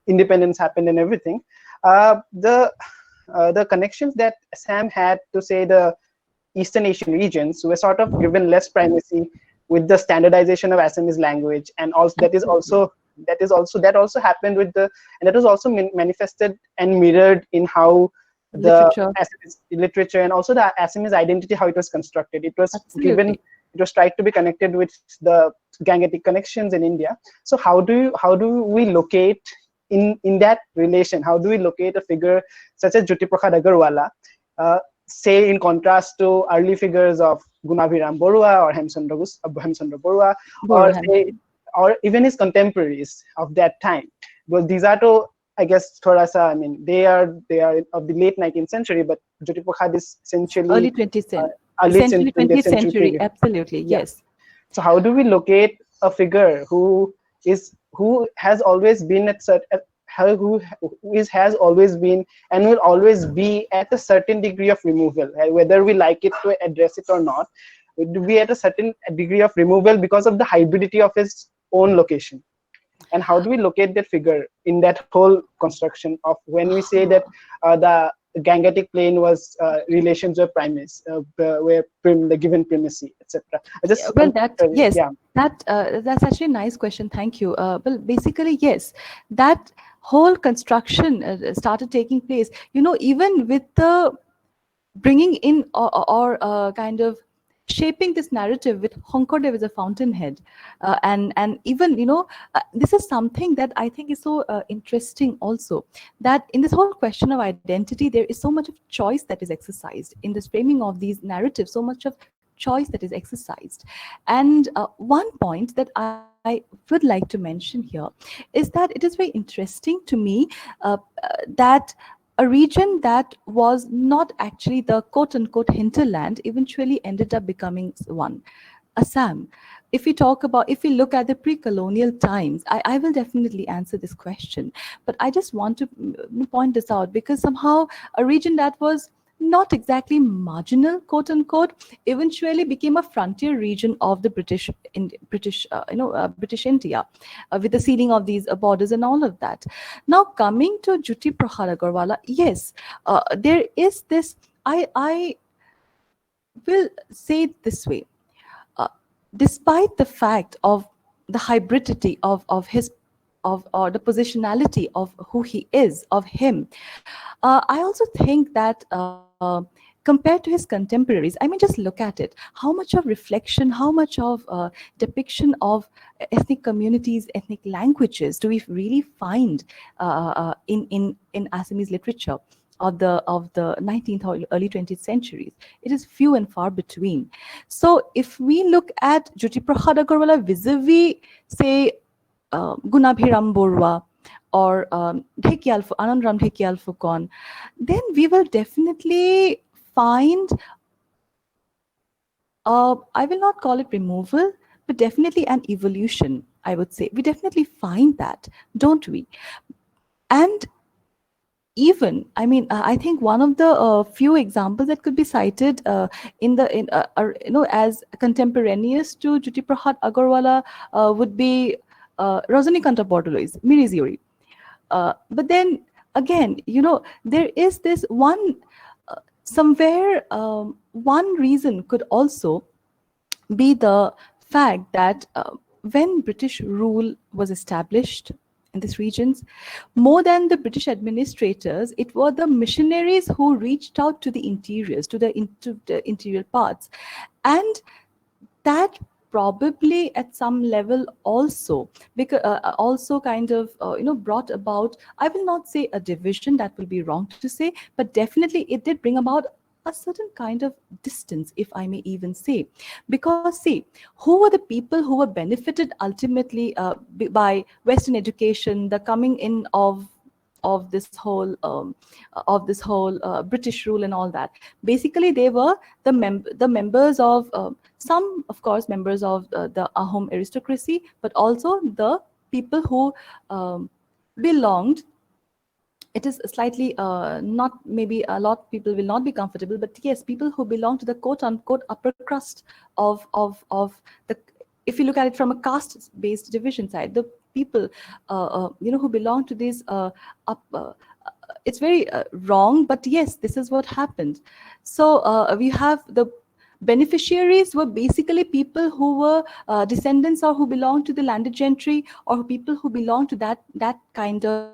independence happened and everything, the connections that Assam had to, say, the Eastern Asian regions were sort of given less primacy with the standardization of Assamese language, and also that also happened with the, and that was also manifested and mirrored in how the Assamese literature and also the Assamese identity, how it was constructed. It was given, it was tried to be connected with the Gangetic connections in India. So how do we locate in that relation? How do we locate a figure such as Jyoti Prasad Agarwala, say in contrast to early figures of Gunabhiram Borua or Hemchandra Borua, or even his contemporaries of that time? Because these are to, I guess, I mean, they are of the late 19th century, but Jyoti Prasad is essentially early 20th century. Absolutely, yeah. Yes. So how do we locate a figure who has always been has always been and will always be at a certain degree of removal, whether we like it to address it or not, it will be at a certain degree of removal because of the hybridity of his own location? And how do we locate that figure in that whole construction of when we say that the Gangetic plain was relations of primacy, where the given primacy, etc. That's actually a nice question. Thank you. Well, basically, yes, that whole construction started taking place. Even with the bringing in or kind of shaping this narrative with Shonkardev as a fountainhead, and even this is something that I think is so interesting also, that in this whole question of identity there is so much of choice that is exercised in this framing of these narratives, so much of choice that is exercised. And one point that I would like to mention here is that it is very interesting to me that a region that was not actually the quote-unquote hinterland eventually ended up becoming one, Assam. If we look at the pre-colonial times, I will definitely answer this question, but I just want to point this out because somehow a region that was not exactly marginal, quote unquote, eventually became a frontier region of the British India, with the sealing of these borders and all of that. Now, coming to Jyoti Prasad Agarwala, yes, there is this. I will say it this way: despite the fact of the hybridity of his or the positionality of who he is, of him, I also think that compared to his contemporaries, I mean, just look at it. How much of reflection, how much of depiction of ethnic communities, ethnic languages do we really find in Assamese literature of the 19th or early 20th centuries? It is few and far between. So if we look at Jyoti Prasad Agarwala vis-a-vis, say, Gunabhiram Borua or Anandram Dhekial Fukonn, then we will definitely find, I will not call it removal, but definitely an evolution, I would say. We definitely find that, don't we? And even, I mean, I think one of the few examples that could be cited as contemporaneous to Jyoti Prasad Agarwala would be Rajanikanta Bordoloi, Miri. But then again, there is this one, somewhere, one reason could also be the fact that when British rule was established in these regions, more than the British administrators, it were the missionaries who reached out to the interiors, to the interior parts. And that probably at some level also, because also kind of brought about, I will not say a division, that will be wrong to say, but definitely it did bring about a certain kind of distance, if I may even say. Because see, who were the people who were benefited ultimately by Western education, the coming in of this whole British rule and all that? Basically, they were the members of some, of course, members of the Ahom aristocracy, but also the people who belonged it is slightly not, maybe a lot of people will not be comfortable, but yes, people who belong to the quote unquote upper crust of the, if you look at it from a caste based division side, the people who belong to these up it's very wrong, but yes, this is what happened. So we have the beneficiaries were basically people who were descendants or who belonged to the landed gentry, or people who belonged to that kind of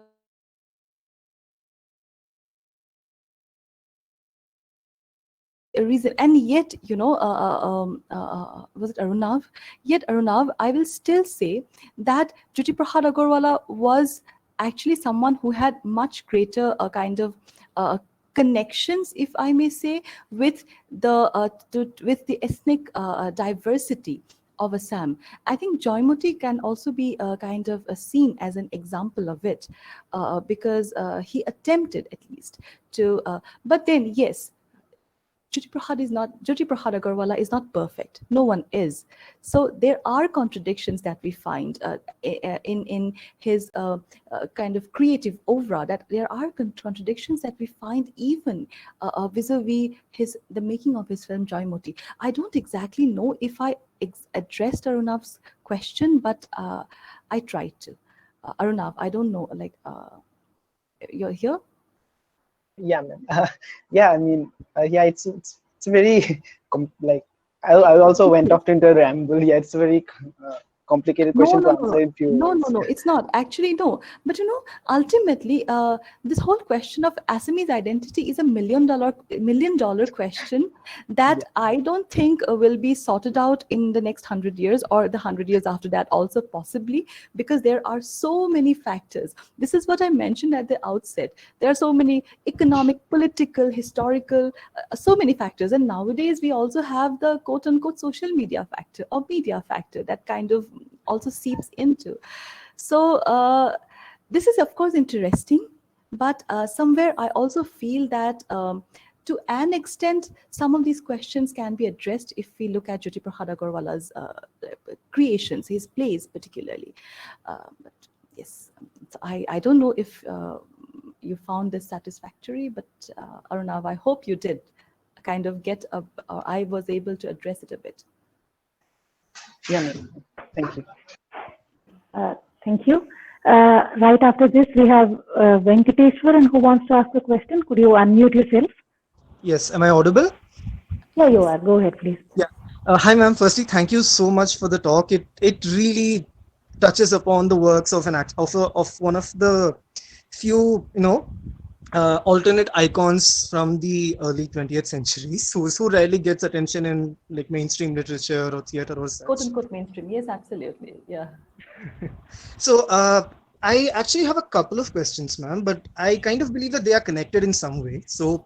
a reason. And yet, was it Arunav? Yet Arunav, I will still say that Jyoti Prasad Agarwala was actually someone who had much greater kind of connections, if I may say, with the ethnic diversity of Assam. I think Joymoti can also be kind of seen as an example of it, because he attempted at least to, but then yes, Jyoti Prasad Agarwala is not perfect. No one is. So there are contradictions that we find in his kind of creative aura. That there are contradictions that we find even vis-a-vis the making of his film Joymoti. I don't exactly know if I addressed Arunav's question, but I tried to. Arunav, I don't know. Like you're here. Yeah, ma'am. Yeah, I mean, yeah, it's very like I also went off into a ramble. Yeah, it's a very complicated question to answer in few words. No, it's not. Actually, no. But ultimately, this whole question of Assamese identity is a million dollar question that I don't think will be sorted out in the next 100 years or the 100 years after that also possibly, because there are so many factors. This is what I mentioned at the outset. There are so many economic, political, historical, so many factors. And nowadays, we also have the quote unquote social media factor or media factor that kind of also seeps into. So this is of course interesting, but somewhere I also feel that to an extent some of these questions can be addressed if we look at Jyoti Prasad Agarwala's creations, his plays particularly. But yes, I don't know if you found this satisfactory, but Arunav, I hope you did kind of get or I was able to address it a bit. Yeah, ma'am. Thank you. Thank you. Right after this, we have Venkateshwaran who wants to ask a question. Could you unmute yourself? Yes, am I audible? Yeah, you are. Go ahead, please. Yeah. Hi, ma'am. Firstly, thank you so much for the talk. It really touches upon the works of of one of the few alternate icons from the early 20th century, who rarely gets attention in like mainstream literature or theater or such. Quote unquote mainstream. Yes, absolutely. Yeah. So I actually have a couple of questions, ma'am, but I kind of believe that they are connected in some way. So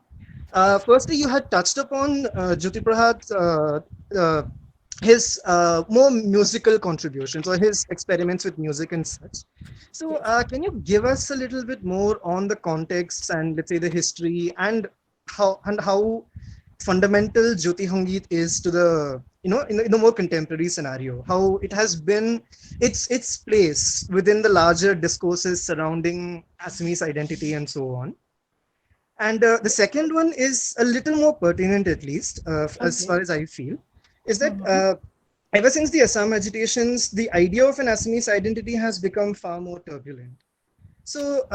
firstly, you had touched upon Jyoti Prasad, his more musical contributions or his experiments with music and such. So can you give us a little bit more on the context and let's say the history and how fundamental Jyoti Sangeet is to the in the more contemporary scenario, how it has been its place within the larger discourses surrounding Assamese identity and so on. And the second one is a little more pertinent, at least as far as I feel, is that ever since the Assam agitations, the idea of an Assamese identity has become far more turbulent. So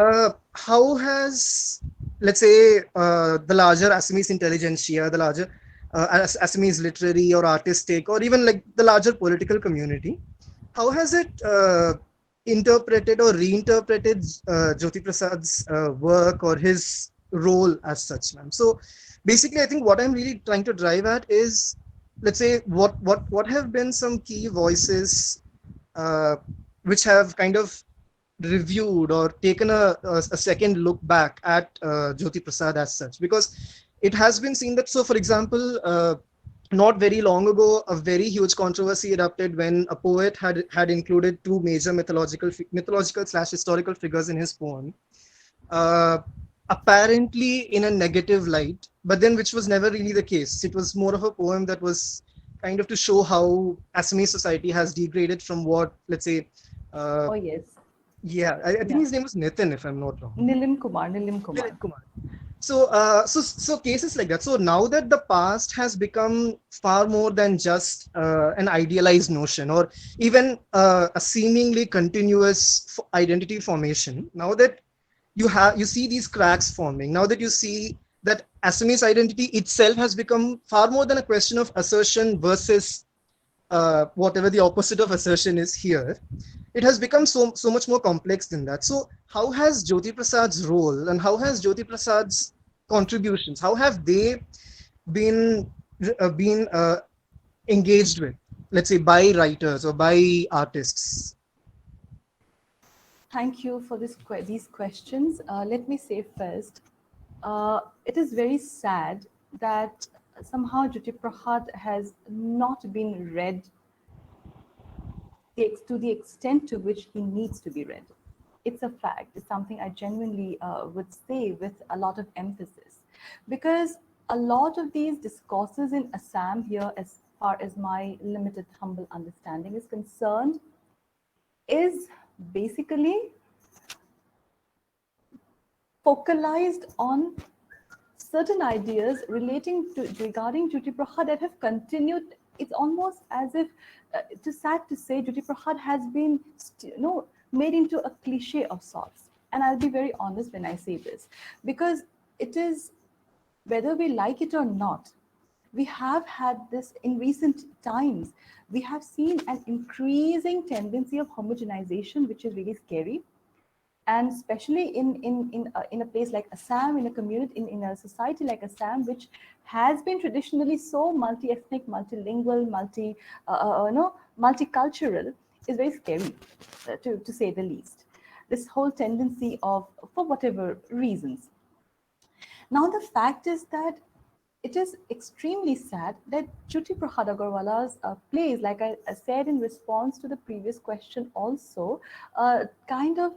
how has, let's say, the larger Assamese intelligentsia, the larger Assamese literary or artistic, or even like the larger political community, how has it interpreted or reinterpreted Jyoti Prasad's work or his role as such, ma'am? So basically, I think what I'm really trying to drive at is, let's say, what have been some key voices which have kind of reviewed or taken a second look back at Jyoti Prasad as such, because it has been seen that, so for example, not very long ago, a very huge controversy erupted when a poet had included two major mythological / historical figures in his poem, apparently in a negative light, but then which was never really the case. It was more of a poem that was kind of to show how Assamese society has degraded from what, let's say, oh yes, Yeah, I think Yeah. his name was Nitin, if I'm not wrong. Nilim Kumar, Nilim Kumar. Dilip Kumar. So, so cases like that. So now that the past has become far more than just an idealized notion, or even a seemingly continuous identity formation. Now that you see these cracks forming. Now that you see that Assamese identity itself has become far more than a question of assertion versus whatever the opposite of assertion is here. It has become so much more complex than that. So how has Jyoti Prasad's role and how has Jyoti Prasad's contributions, how have they been engaged with, let's say, by writers or by artists? Thank you for these questions. Let me say first, it is very sad that somehow Jyoti Prasad has not been read to the extent to which he needs to be read. It's a fact. It's something I genuinely would say with a lot of emphasis, because a lot of these discourses in Assam here, as far as my limited, humble understanding is concerned, is basically focalized on certain ideas regarding Jyoti Prasad that have continued. It's almost as if, it is sad to say, Jyoti Prasad has been made into a cliche of sorts. And I'll be very honest when I say this, because it is, whether we like it or not, we have had this in recent times. We have seen an increasing tendency of homogenization, which is really scary. And especially in a place like Assam, in a community, in a society like Assam, which has been traditionally so multi-ethnic, multilingual, multicultural, is very scary, to say the least. This whole tendency of, for whatever reasons. Now the fact is that it is extremely sad that Jyoti Prasad Agarwala's plays, like I said in response to the previous question also, kind of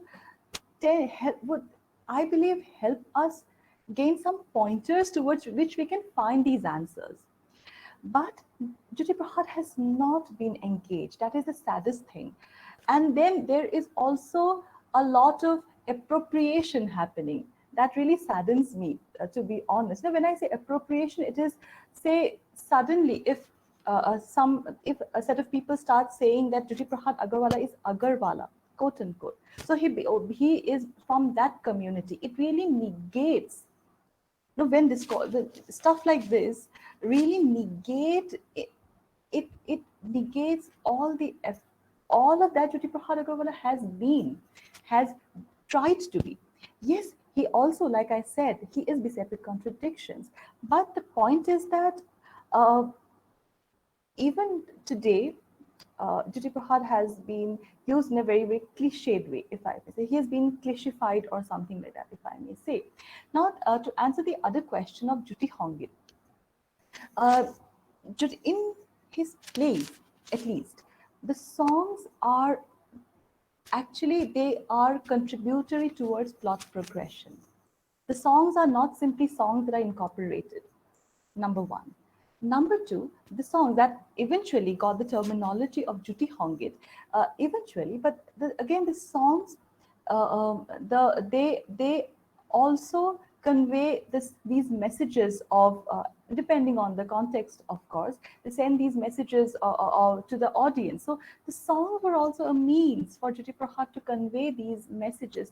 would, I believe, help us gain some pointers towards which we can find these answers. But Jyoti Prasad has not been engaged. That is the saddest thing. And then there is also a lot of appropriation happening. That really saddens me, to be honest. Now, when I say appropriation, it is, say, suddenly, if a set of people start saying that Jyoti Prasad Agarwala is Agarwala, quote unquote, so he is from that community, it really negates. When this stuff like this really it negates all of that Jyoti Prasad Agarwala has tried to be. Yes, he also, like I said, he is beset with contradictions. But the point is that even today, Jyoti Prasad has been used in a very, very cliched way, if I may say. He has been clichéfied or something like that, if I may say. Now, to answer the other question of Jyoti Hongit, in his plays, at least, the songs are actually, they are contributory towards plot progression. The songs are not simply songs that are incorporated, number one. Number two, the song that eventually got the terminology of Jyoti Hongit, eventually, but again, the songs, they also convey these messages of, depending on the context, of course, they send these messages to the audience. So the songs were also a means for Jyoti Prasad to convey these messages,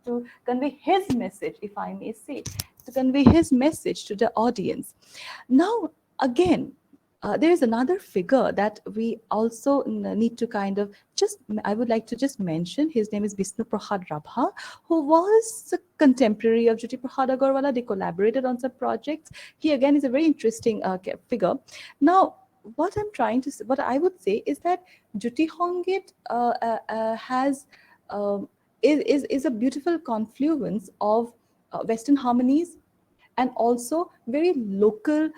to convey his message, if I may say, to convey his message to the audience. Now, again, there is another figure that we also need to kind of I would like to just mention. His name is Bisnu Prasad Rabha, who was a contemporary of Jyoti Prasad Agarwala. They collaborated on some projects. He again is a very interesting figure. Now, what I would say is that Jyoti Hongit is a beautiful confluence of Western harmonies and also very local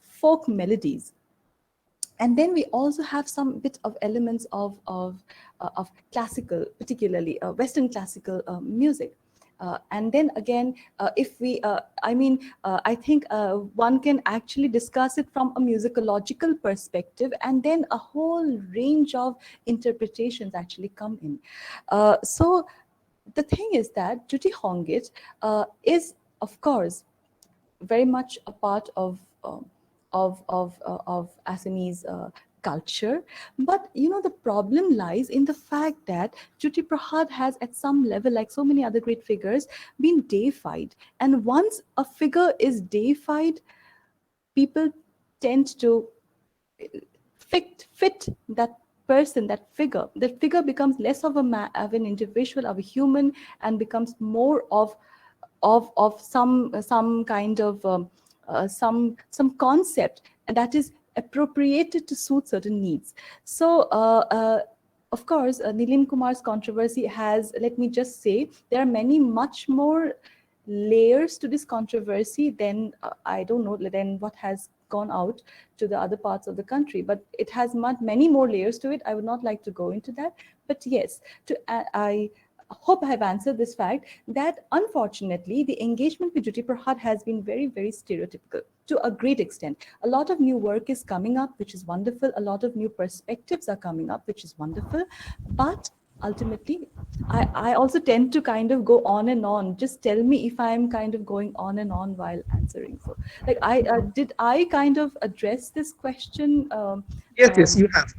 folk melodies. And then we also have some bit of elements of classical, particularly Western classical music. And then again, if we, I think one can actually discuss it from a musicological perspective, and then a whole range of interpretations actually come in. So the thing is that Juti Hongit is, of course, very much a part of Assamese culture. But you know, the problem lies in the fact that Jyoti Prasad has, at some level, like so many other great figures, been deified. And once a figure is deified, people tend to fit that person, that figure. That figure becomes less of of an individual, of a human, and becomes more of some kind of some concept, and that is appropriated to suit certain needs. So of course, Nilim Kumar's controversy has, let me just say, there are many much more layers to this controversy than I don't know, than what has gone out to the other parts of the country. But it has many more layers to it. I would not like to go into that. But yes, I hope I have answered this fact that unfortunately the engagement with Jyoti Prasad has been very, very stereotypical to a great extent. A lot of new work is coming up, which is wonderful. A lot of new perspectives are coming up, which is wonderful. But ultimately, I also tend to kind of go on and on. Just tell me if I'm kind of going on and on while answering. So, like, did I kind of address this question? Yes, you have.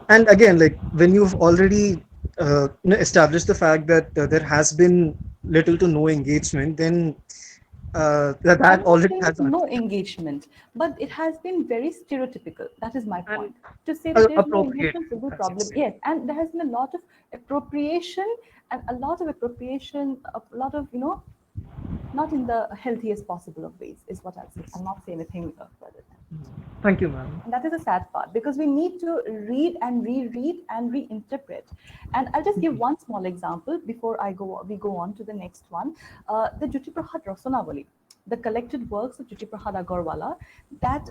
And again, like when you've already established the fact that there has been little to no engagement, then that already has no engagement, but it has been very stereotypical. That is my point. To say that there's no appropriate. engagement is a good problem. Yes, and there has been a lot of appropriation, and a lot of not in the healthiest possible of ways, is what I'll say. I'll not say anything further than that. Thank you, ma'am. And that is a sad part, because we need to read and reread and reinterpret. And I'll just give one small example before we go on to the next one. The Jyoti Prasad Rasonavali, the collected works of Jyoti Prasad Agarwala, that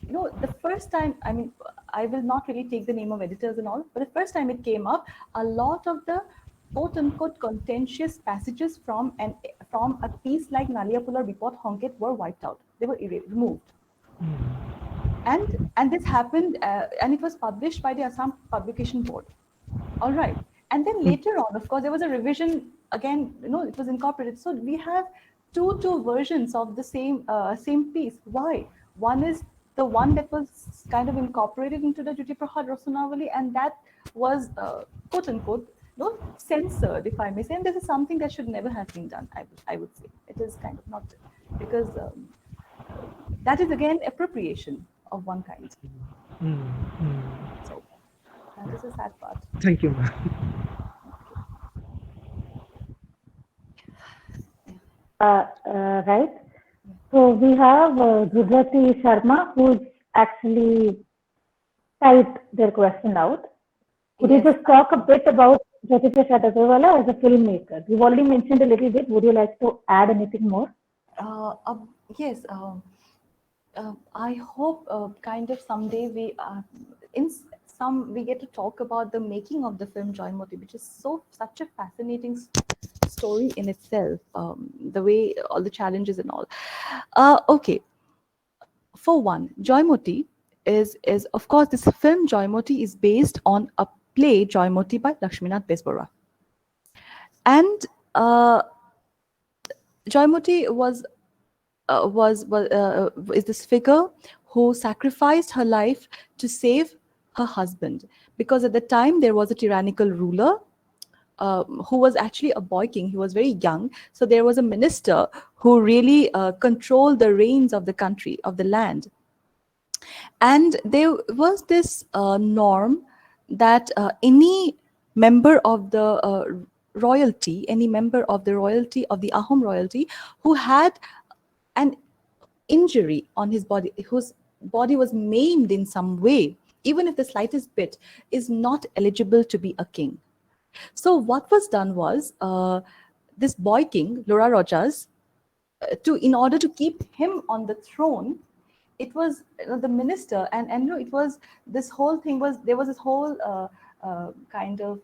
the first time, I mean, I will not really take the name of editors and all, but the first time it came up, a lot of the quote-unquote contentious passages from a piece like Naliapula Report Hongit were wiped out. They were removed. And this happened, and it was published by the Assam Publication Board. All right. And then later on, of course, there was a revision again, it was incorporated. So we have two versions of the same piece. Why? One is the one that was kind of incorporated into the Jyoti Prasad Rasonavali, and that was quote unquote censored, if I may say. And this is something that should never have been done, I would say. It is kind of not, because that is again appropriation of one kind. So that is a sad part. Thank you, ma'am. Right. So we have Jugati Sharma, who's actually typed their question out. Could you just talk a bit about Jyoti Prasad Agarwala as a filmmaker? You've already mentioned a little bit. Would you like to add anything more? Yes. I hope kind of someday we get to talk about the making of the film Joymoti, which is such a fascinating story in itself. The way, all the challenges and all. Okay. For one, Joymoti is of course, this film Joymoti is based on a play Joymoti by Lakshminath Besbora. And Joymoti is this figure who sacrificed her life to save her husband, because at the time there was a tyrannical ruler who was actually a boy king. He was very young, so there was a minister who really controlled the reins of the country, of the land. And there was this norm that any member of the royalty, any member of the royalty, of the Ahom royalty, who had an injury on his body, whose body was maimed in some way, even if the slightest bit, is not eligible to be a king. So what was done was, this boy king, Lora Rojas, in order to keep him on the throne, it was the minister, and it was, this whole thing was, there was this whole kind of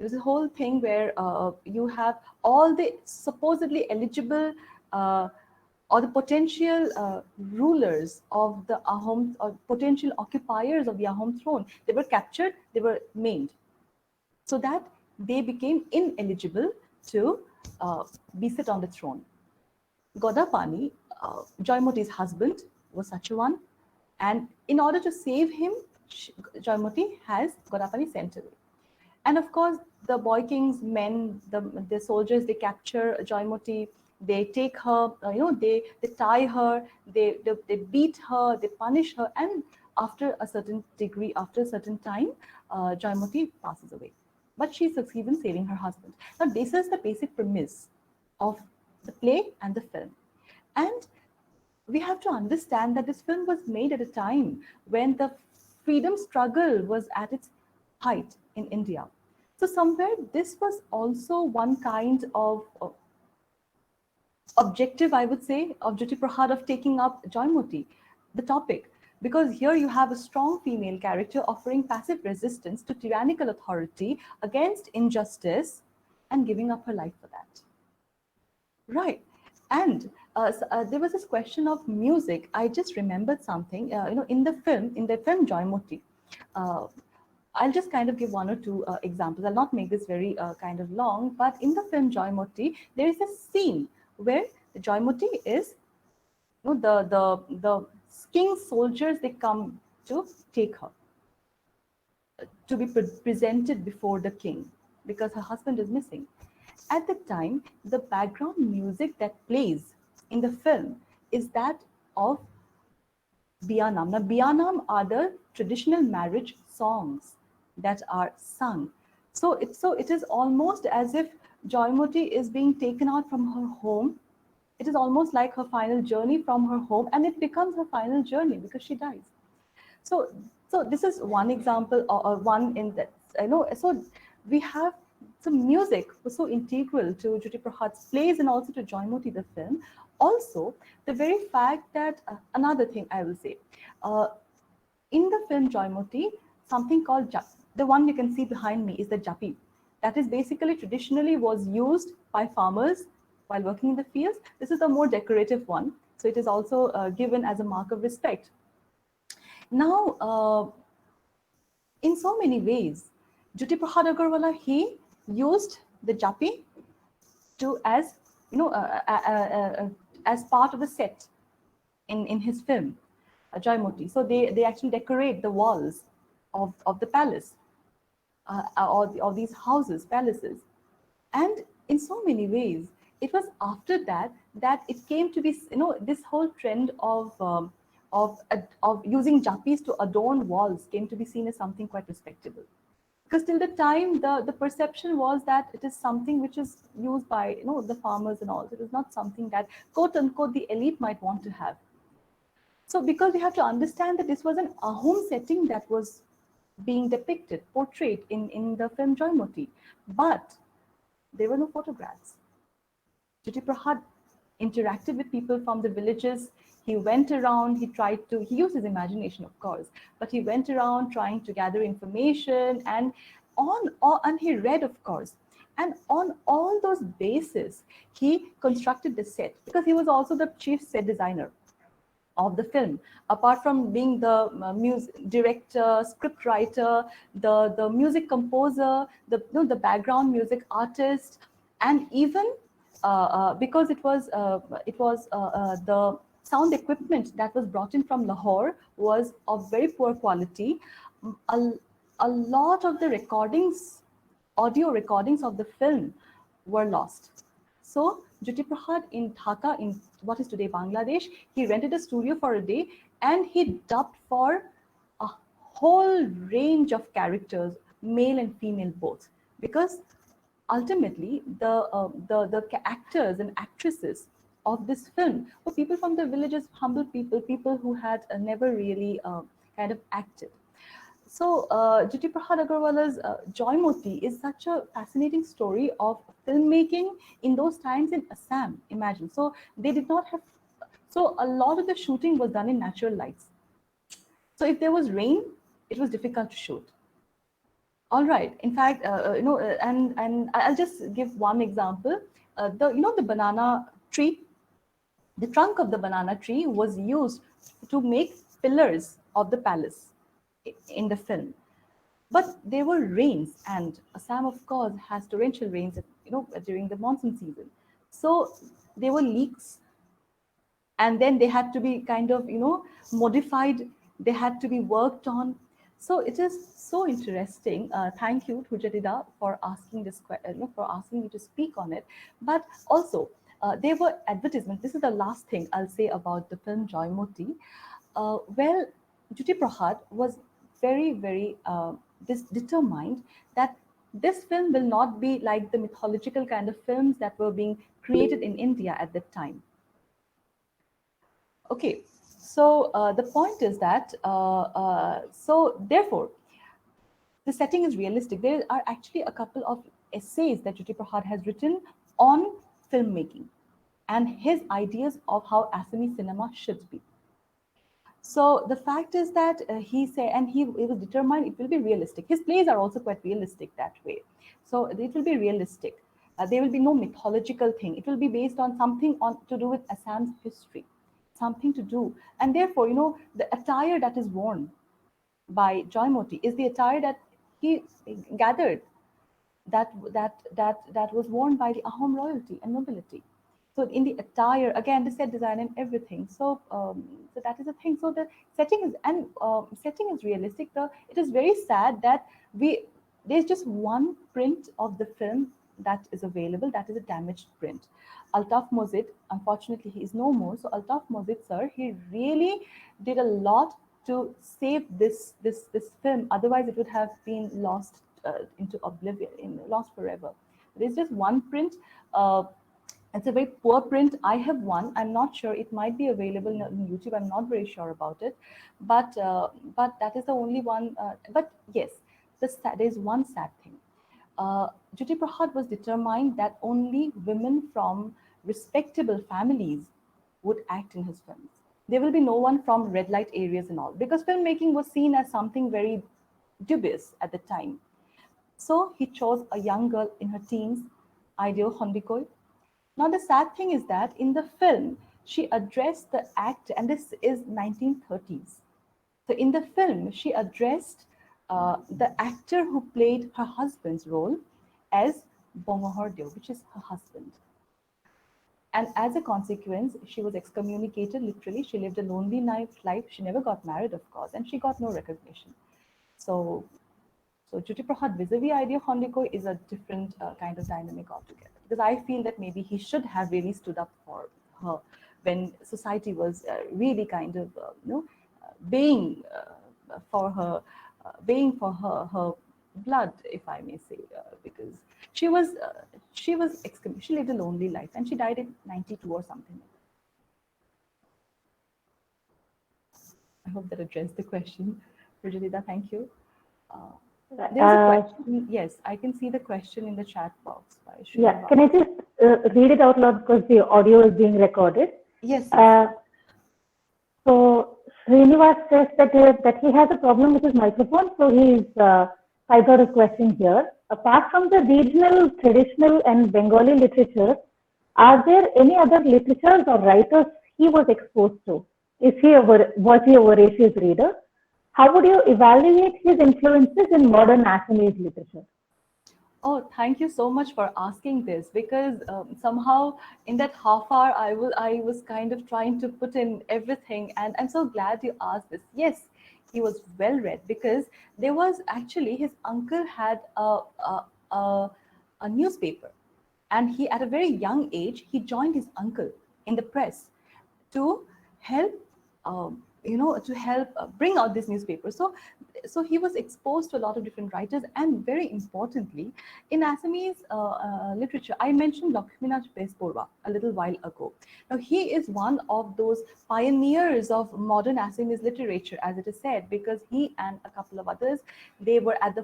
There's a whole thing where you have all the supposedly eligible or the potential rulers of the Ahom, or potential occupiers of the Ahom throne. They were captured, they were maimed, so that they became ineligible to be sit on the throne. Godapani, Joymoti's husband, was such a one. And in order to save him, Joymoti has Godapani sent away. And of course, the boy king's men, the soldiers, they capture Joymoti, they take her, they tie her, they beat her, they punish her, and after a certain degree, after a certain time, Joymoti passes away. But she succeeds in saving her husband. Now, this is the basic premise of the play and the film. And we have to understand that this film was made at a time when the freedom struggle was at its height in India. So somewhere this was also one kind of objective, I would say, of Jyoti Prahad of taking up Joymoti, the topic, because here you have a strong female character offering passive resistance to tyrannical authority against injustice and giving up her life for that. Right. And there was this question of music. I just remembered something, in the film Joymoti. I'll just kind of give one or two examples. I'll not make this very kind of long, but in the film Joymoti, there is a scene where Joymoti is, the king's soldiers, they come to take her to be presented before the king because her husband is missing. At the time, the background music that plays in the film is that of Biyanam. Now, Biyanam are the traditional marriage songs that are sung. So it is almost as if Joymoti is being taken out from her home. It is almost like her final journey from her home, and it becomes her final journey because she dies. So this is one example, or one in that, so we have, so music was so integral to Jyoti Prahad's plays and also to Joymoti the film. Also, the very fact that, another thing I will say, in the film Joymoti, something called the one you can see behind me is the Japi. That is basically traditionally was used by farmers while working in the fields. This is a more decorative one. So it is also given as a mark of respect. Now, in so many ways, Jyoti Prahad Agarwala, he used the Japi to as as part of the set in his film Joymoti. So they actually decorate the walls of the palace or these houses, palaces, and in so many ways, it was after that it came to be, this whole trend of using Japis to adorn walls came to be seen as something quite respectable. Because till the time, the perception was that it is something which is used by the farmers and all. It is not something that quote unquote the elite might want to have. So because we have to understand that this was an Ahom setting that was being depicted, portrayed in the film Joymoti, but there were no photographs. Jyoti Prahad interacted with people from the villages. He went around, he used his imagination, of course, but he went around trying to gather information and he read, of course. And on all those bases, he constructed the set because he was also the chief set designer of the film. Apart from being the music director, script writer, the music composer, the background music artist, and even because it was the sound equipment that was brought in from Lahore was of very poor quality. A lot of the audio recordings of the film were lost. So Jyoti Prahad in Dhaka, in what is today Bangladesh, he rented a studio for a day and he dubbed for a whole range of characters, male and female both, because ultimately the actors and actresses of this film were people from the villages, humble people who had never really kind of acted. So Jyoti Prahad Agarwala's Joymoti is such a fascinating story of filmmaking in those times in Assam. Imagine. So they did not have. So a lot of the shooting was done in natural lights. So if there was rain, it was difficult to shoot. All right. In fact, and I'll just give one example. The banana tree, the trunk of the banana tree was used to make pillars of the palace in the film. But there were rains, and Assam, of course, has torrential rains, during the monsoon season. So there were leaks, and then they had to be kind of, modified. They had to be worked on. So it is so interesting. Thank you to Jadida for asking for asking me to speak on it. But also, there were advertisements. This is the last thing I'll say about the film Joymoti. Well, Jyoti Prahad was very, very determined that this film will not be like the mythological kind of films that were being created in India at that time. Okay, so the point is that, so therefore, the setting is realistic. There are actually a couple of essays that Jyoti Prahad has written on filmmaking and his ideas of how Assamese cinema should be. So the fact is that he said, and he was determined it will be realistic. His plays are also quite realistic that way. So it will be realistic. There will be no mythological thing. It will be based on something to do with Assam's history, something to do. And therefore, the attire that is worn by Joymoti is the attire that he gathered that was worn by the Ahom royalty and nobility. So in the attire, again, the set design and everything. So so that is a thing. So the setting is realistic. It is very sad that there's just one print of the film that is available. That is a damaged print. Altaf Mozid, unfortunately, he is no more. So Altaf Mozid, sir, he really did a lot to save this film. Otherwise, it would have been lost into oblivion, lost forever. There's just one print. It's a very poor print. I have one. I'm not sure. It might be available on YouTube. I'm not very sure about it, but that is the only one. But yes, there's one sad thing. Jyoti Prahad was determined that only women from respectable families would act in his films. There will be no one from red light areas and all, because filmmaking was seen as something very dubious at the time. So he chose a young girl in her teens, Ideo Hondikoy. Now the sad thing is that in the film, she addressed the act, and this is 1930s. So in the film, she addressed the actor who played her husband's role as Bongohor Deo, which is her husband. And as a consequence, she was excommunicated, literally. She lived a lonely life. She never got married, of course, and she got no recognition. So Jyoti Prahad vis-a-vis Ideo Hondikoy is a different kind of dynamic altogether. Because I feel that maybe he should have really stood up for her when society was really kind of, baying for her blood, if I may say, because she lived a lonely life, and she died in 92 or something. I hope that addressed the question. Rajadita, thank you. There's a question. Yes, I can see the question in the chat box. Yeah, can I just read it out loud because the audio is being recorded? Yes. So Srinivas says that he has a problem with his microphone, so he's typed out his question here. Apart from the regional, traditional, and Bengali literature, are there any other literatures or writers he was exposed to? Was he a voracious reader? How would you evaluate his influences in modern Assamese literature? Oh, thank you so much for asking this, because somehow in that half hour I was kind of trying to put in everything, and I'm so glad you asked this. Yes, he was well read, because there was actually, his uncle had a newspaper, and he, at a very young age, he joined his uncle in the press to help bring out this newspaper. So he was exposed to a lot of different writers, and very importantly, in Assamese literature, I mentioned Lakshminach Besporwa a little while ago. Now he is one of those pioneers of modern Assamese literature, as it is said, because he and a couple of others, they were at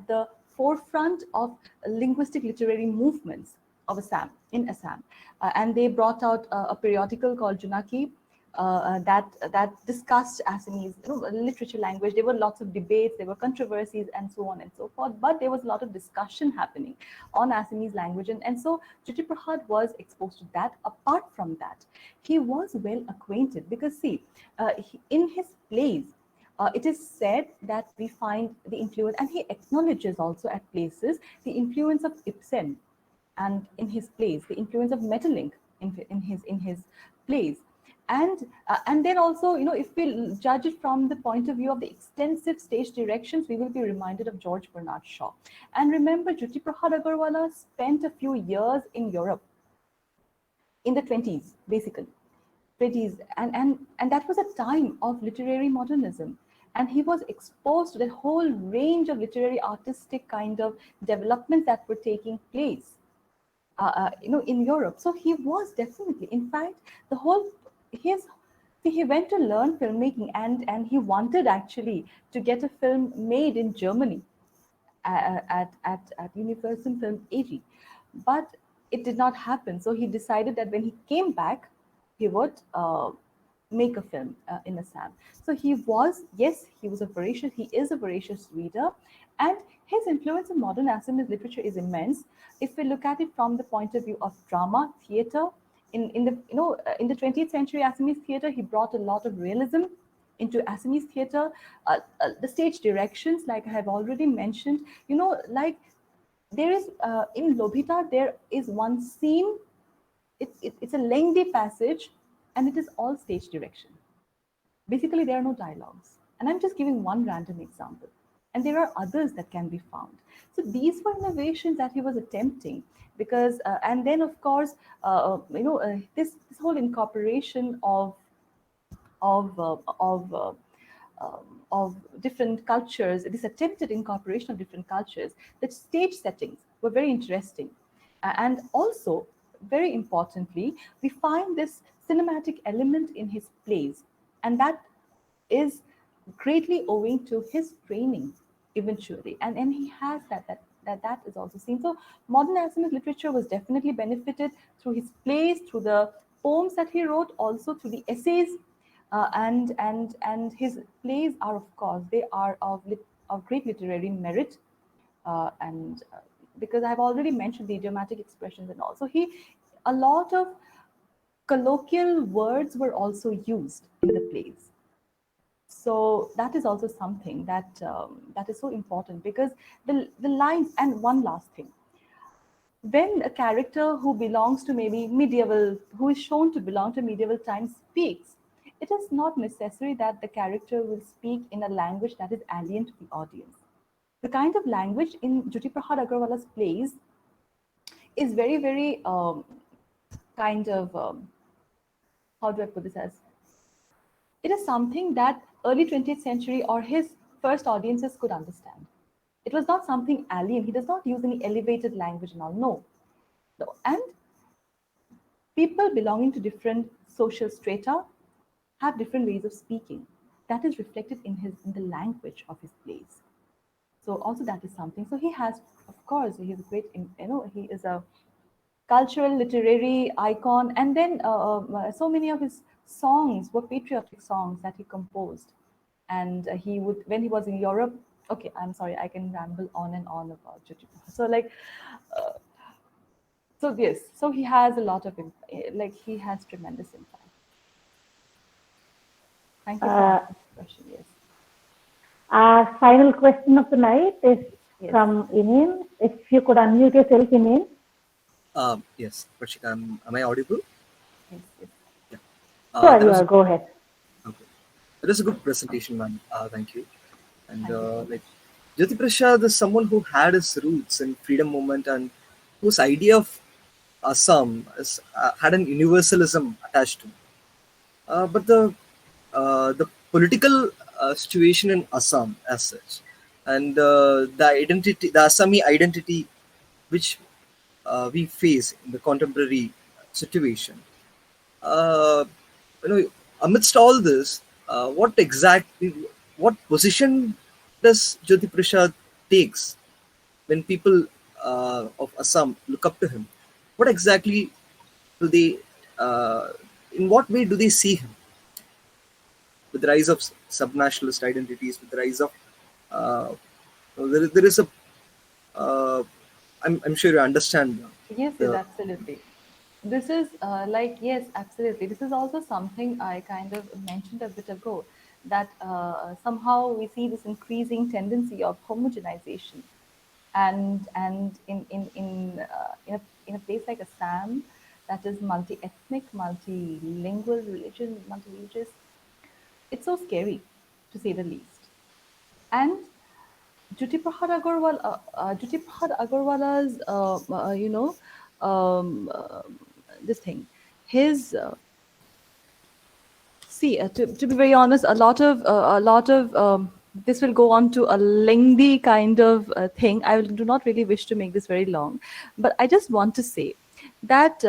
the forefront of linguistic literary movements of Assam, and they brought out a periodical called Junaki, that discussed Assamese literature language. There were lots of debates, there were controversies, and so on and so forth. But there was a lot of discussion happening on Assamese language, and so Jyoti Prasad was exposed to that. Apart from that, he was well acquainted because see, in his plays, it is said that we find the influence, and he acknowledges also at places the influence of Ibsen, and in his plays, the influence of Maeterlinck in his plays. And then also, if we judge it from the point of view of the extensive stage directions, we will be reminded of George Bernard Shaw. And remember, Jyoti Prasad Agarwala spent a few years in Europe in the 20s, basically. 20s, and that was a time of literary modernism. And he was exposed to the whole range of literary artistic kind of developments that were taking place in Europe. So he was definitely, in fact, he went to learn filmmaking, and he wanted actually to get a film made in Germany at Universum Film AG, but it did not happen. So he decided that when he came back, he would make a film in Assam. So he is a voracious reader, and his influence in modern Assamese literature is immense. If we look at it from the point of view of drama, theater, in the 20th century Assamese theater, he brought a lot of realism into Assamese theater. The stage directions, like I have already mentioned, like there is in Lobhita, there is one scene. It's a lengthy passage, and it is all stage direction. Basically, there are no dialogues. And I'm just giving one random example. And there are others that can be found. So these were innovations that he was attempting, because, and then of course, this whole incorporation of different cultures, this attempted incorporation of different cultures, the stage settings were very interesting. And also, very importantly, we find this cinematic element in his plays, and that is greatly owing to his training eventually. And he has that is also seen. So modern Assamese literature was definitely benefited through his plays, through the poems that he wrote, also through the essays. And his plays are, of course, they are of great literary merit, and because I've already mentioned the idiomatic expressions and all. So a lot of colloquial words were also used in the plays. So that is also something that is so important, because the lines. And one last thing, when a character who belongs to maybe medieval, who is shown to belong to medieval times, speaks, it is not necessary that the character will speak in a language that is alien to the audience. The kind of language in Jyoti Prasad Agarwala's plays is very, very kind of, how do I put this as? It is something that early 20th century or his first audiences could understand. It was not something alien. He does not use any elevated language and all. No. And people belonging to different social strata have different ways of speaking. That is reflected in the language of his plays. So also that is something. So he has, of course, he is a great, he is a cultural, literary icon. And then so many of his songs were patriotic songs that he composed. And he would, when he was in Europe, okay, I'm sorry, I can ramble on and on about Jyoti Prasad. So like, so yes, so he has a lot of, he has tremendous impact. Thank you for asking the question, yes. Our final question of the night is from Inin. If you could unmute yourself, Inin. Yes, Prashika, am I audible? Yes, yes. Yeah. Sure, you are. Go ahead. Okay. It was a good presentation, ma'am. Thank you. And Jyoti Prasad is someone who had his roots in freedom movement, and whose idea of Assam had an universalism attached to it. But the political situation in Assam as such, and the Assami identity which we face in the contemporary situation. Amidst all this, what position does Jyoti Prasad takes when people of Assam look up to him? What exactly do they? In what way do they see him? with the rise of subnationalist identities, with the rise of there is a I'm sure you understand. Yes, yes, the- absolutely. This is yes, absolutely. This is also something I kind of mentioned a bit ago, that somehow we see this increasing tendency of homogenization, and in a place like Assam, that is multi-ethnic, multilingual, multi-religious. It's so scary, to say the least. And Jyoti Prasad Agarwala's, this thing, his, to be very honest, a lot of this will go on to a lengthy kind of thing. Do not really wish to make this very long, but I just want to say that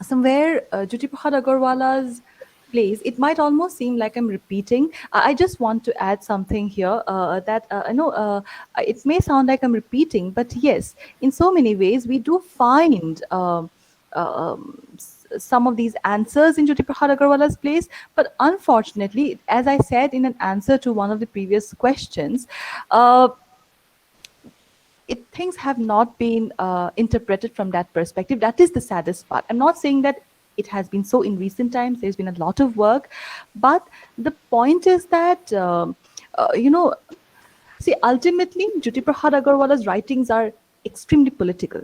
somewhere Jyoti Prasad Agarwala's place, it might almost seem like I'm repeating. I just want to add something here that I know it may sound like I'm repeating, but yes, in so many ways, we do find some of these answers in Jyoti Prasad Agarwala's place. But unfortunately, as I said in an answer to one of the previous questions, things have not been interpreted from that perspective. That is the saddest part. I'm not saying that it has been so in recent times. There's been a lot of work, but the point is that see, ultimately, Jyoti Prasad Agarwala's writings are extremely political,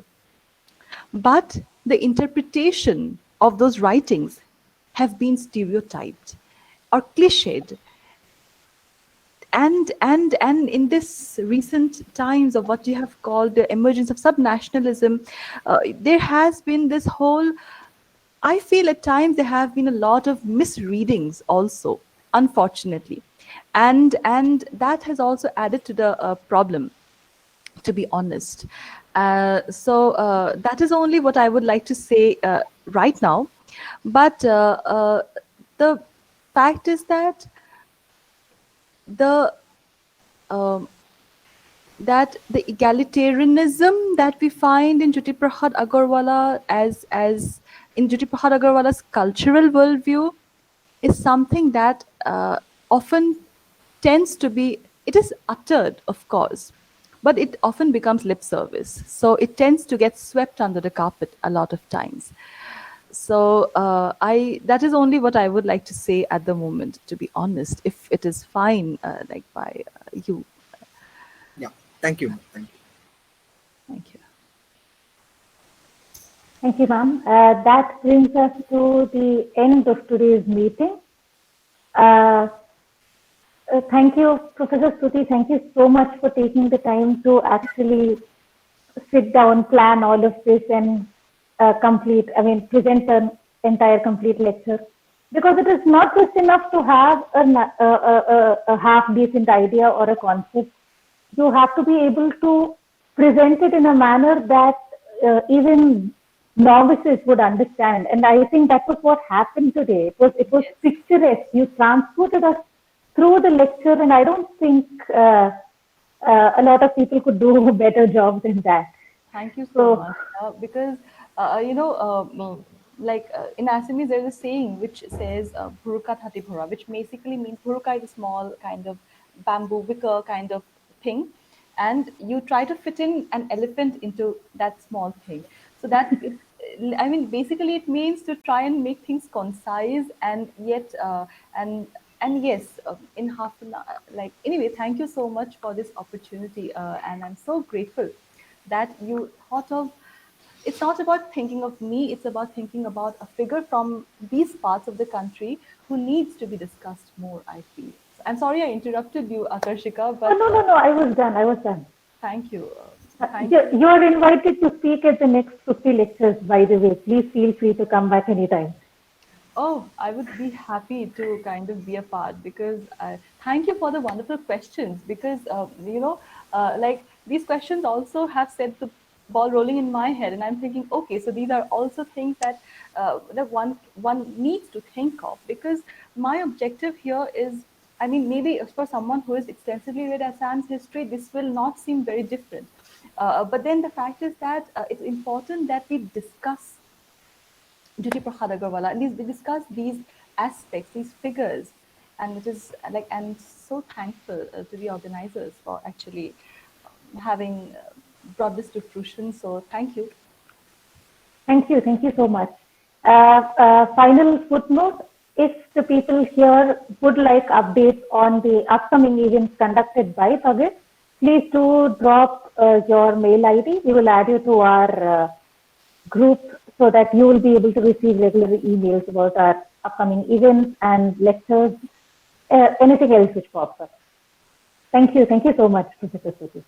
but the interpretation of those writings have been stereotyped or cliched. And in this recent times of what you have called the emergence of subnationalism, there has been this whole, I feel at times there have been a lot of misreadings also, unfortunately, and that has also added to the problem, to be honest. So that is only what I would like to say right now. But the fact is that the the egalitarianism that we find in Jyoti Prasad Agarwala as in Jyoti Prasad Agarwala's cultural worldview is something that often tends to be, it is uttered, of course, but it often becomes lip service. So it tends to get swept under the carpet a lot of times. So that is only what I would like to say at the moment, to be honest, if it is fine, like by you. Yeah, thank you. Thank you. Thank you. Thank you, ma'am. That brings us to the end of today's meeting. Thank you, Professor Stuti. Thank you so much for taking the time to actually sit down, plan all of this, and present an entire complete lecture. Because it is not just enough to have a half-decent idea or a concept. You have to be able to present it in a manner that even novices would understand. And I think that was what happened today. It was picturesque. You transported us through the lecture, and I don't think a lot of people could do a better job than that. Thank you so much. Because, in Assamese, there's a saying which says Bhuruka Thati Bhura, which basically means Bhuruka is a small kind of bamboo wicker kind of thing. And you try to fit in an elephant into that small thing. So that, basically it means to try and make things concise and yet, and yes, in half an hour, anyway, thank you so much for this opportunity. And I'm so grateful that you thought of, it's not about thinking of me, it's about thinking about a figure from these parts of the country who needs to be discussed more, I feel. I'm sorry I interrupted you, Akarshika, but... No, I was done. Thank you. You are invited to speak at the next 50 lectures, by the way. Please feel free to come back anytime. Oh, I would be happy to kind of be a part, because thank you for the wonderful questions, because, these questions also have set the ball rolling in my head, and I'm thinking, okay, so these are also things that that one needs to think of, because my objective here is, maybe for someone who has extensively read Assam's history, this will not seem very different. But then the fact is that it's important that we discuss Jyoti Prasad Agarwala, and we discuss these aspects, these figures, and it is like I'm so thankful to the organizers for actually having brought this to fruition. So thank you. Thank you so much. Final footnote, if the people here would like updates on the upcoming events conducted by Pagit, please do drop your mail ID. We will add you to our group so that you will be able to receive regular emails about our upcoming events and lectures, anything else which pops up. Thank you so much, Professor Stuti.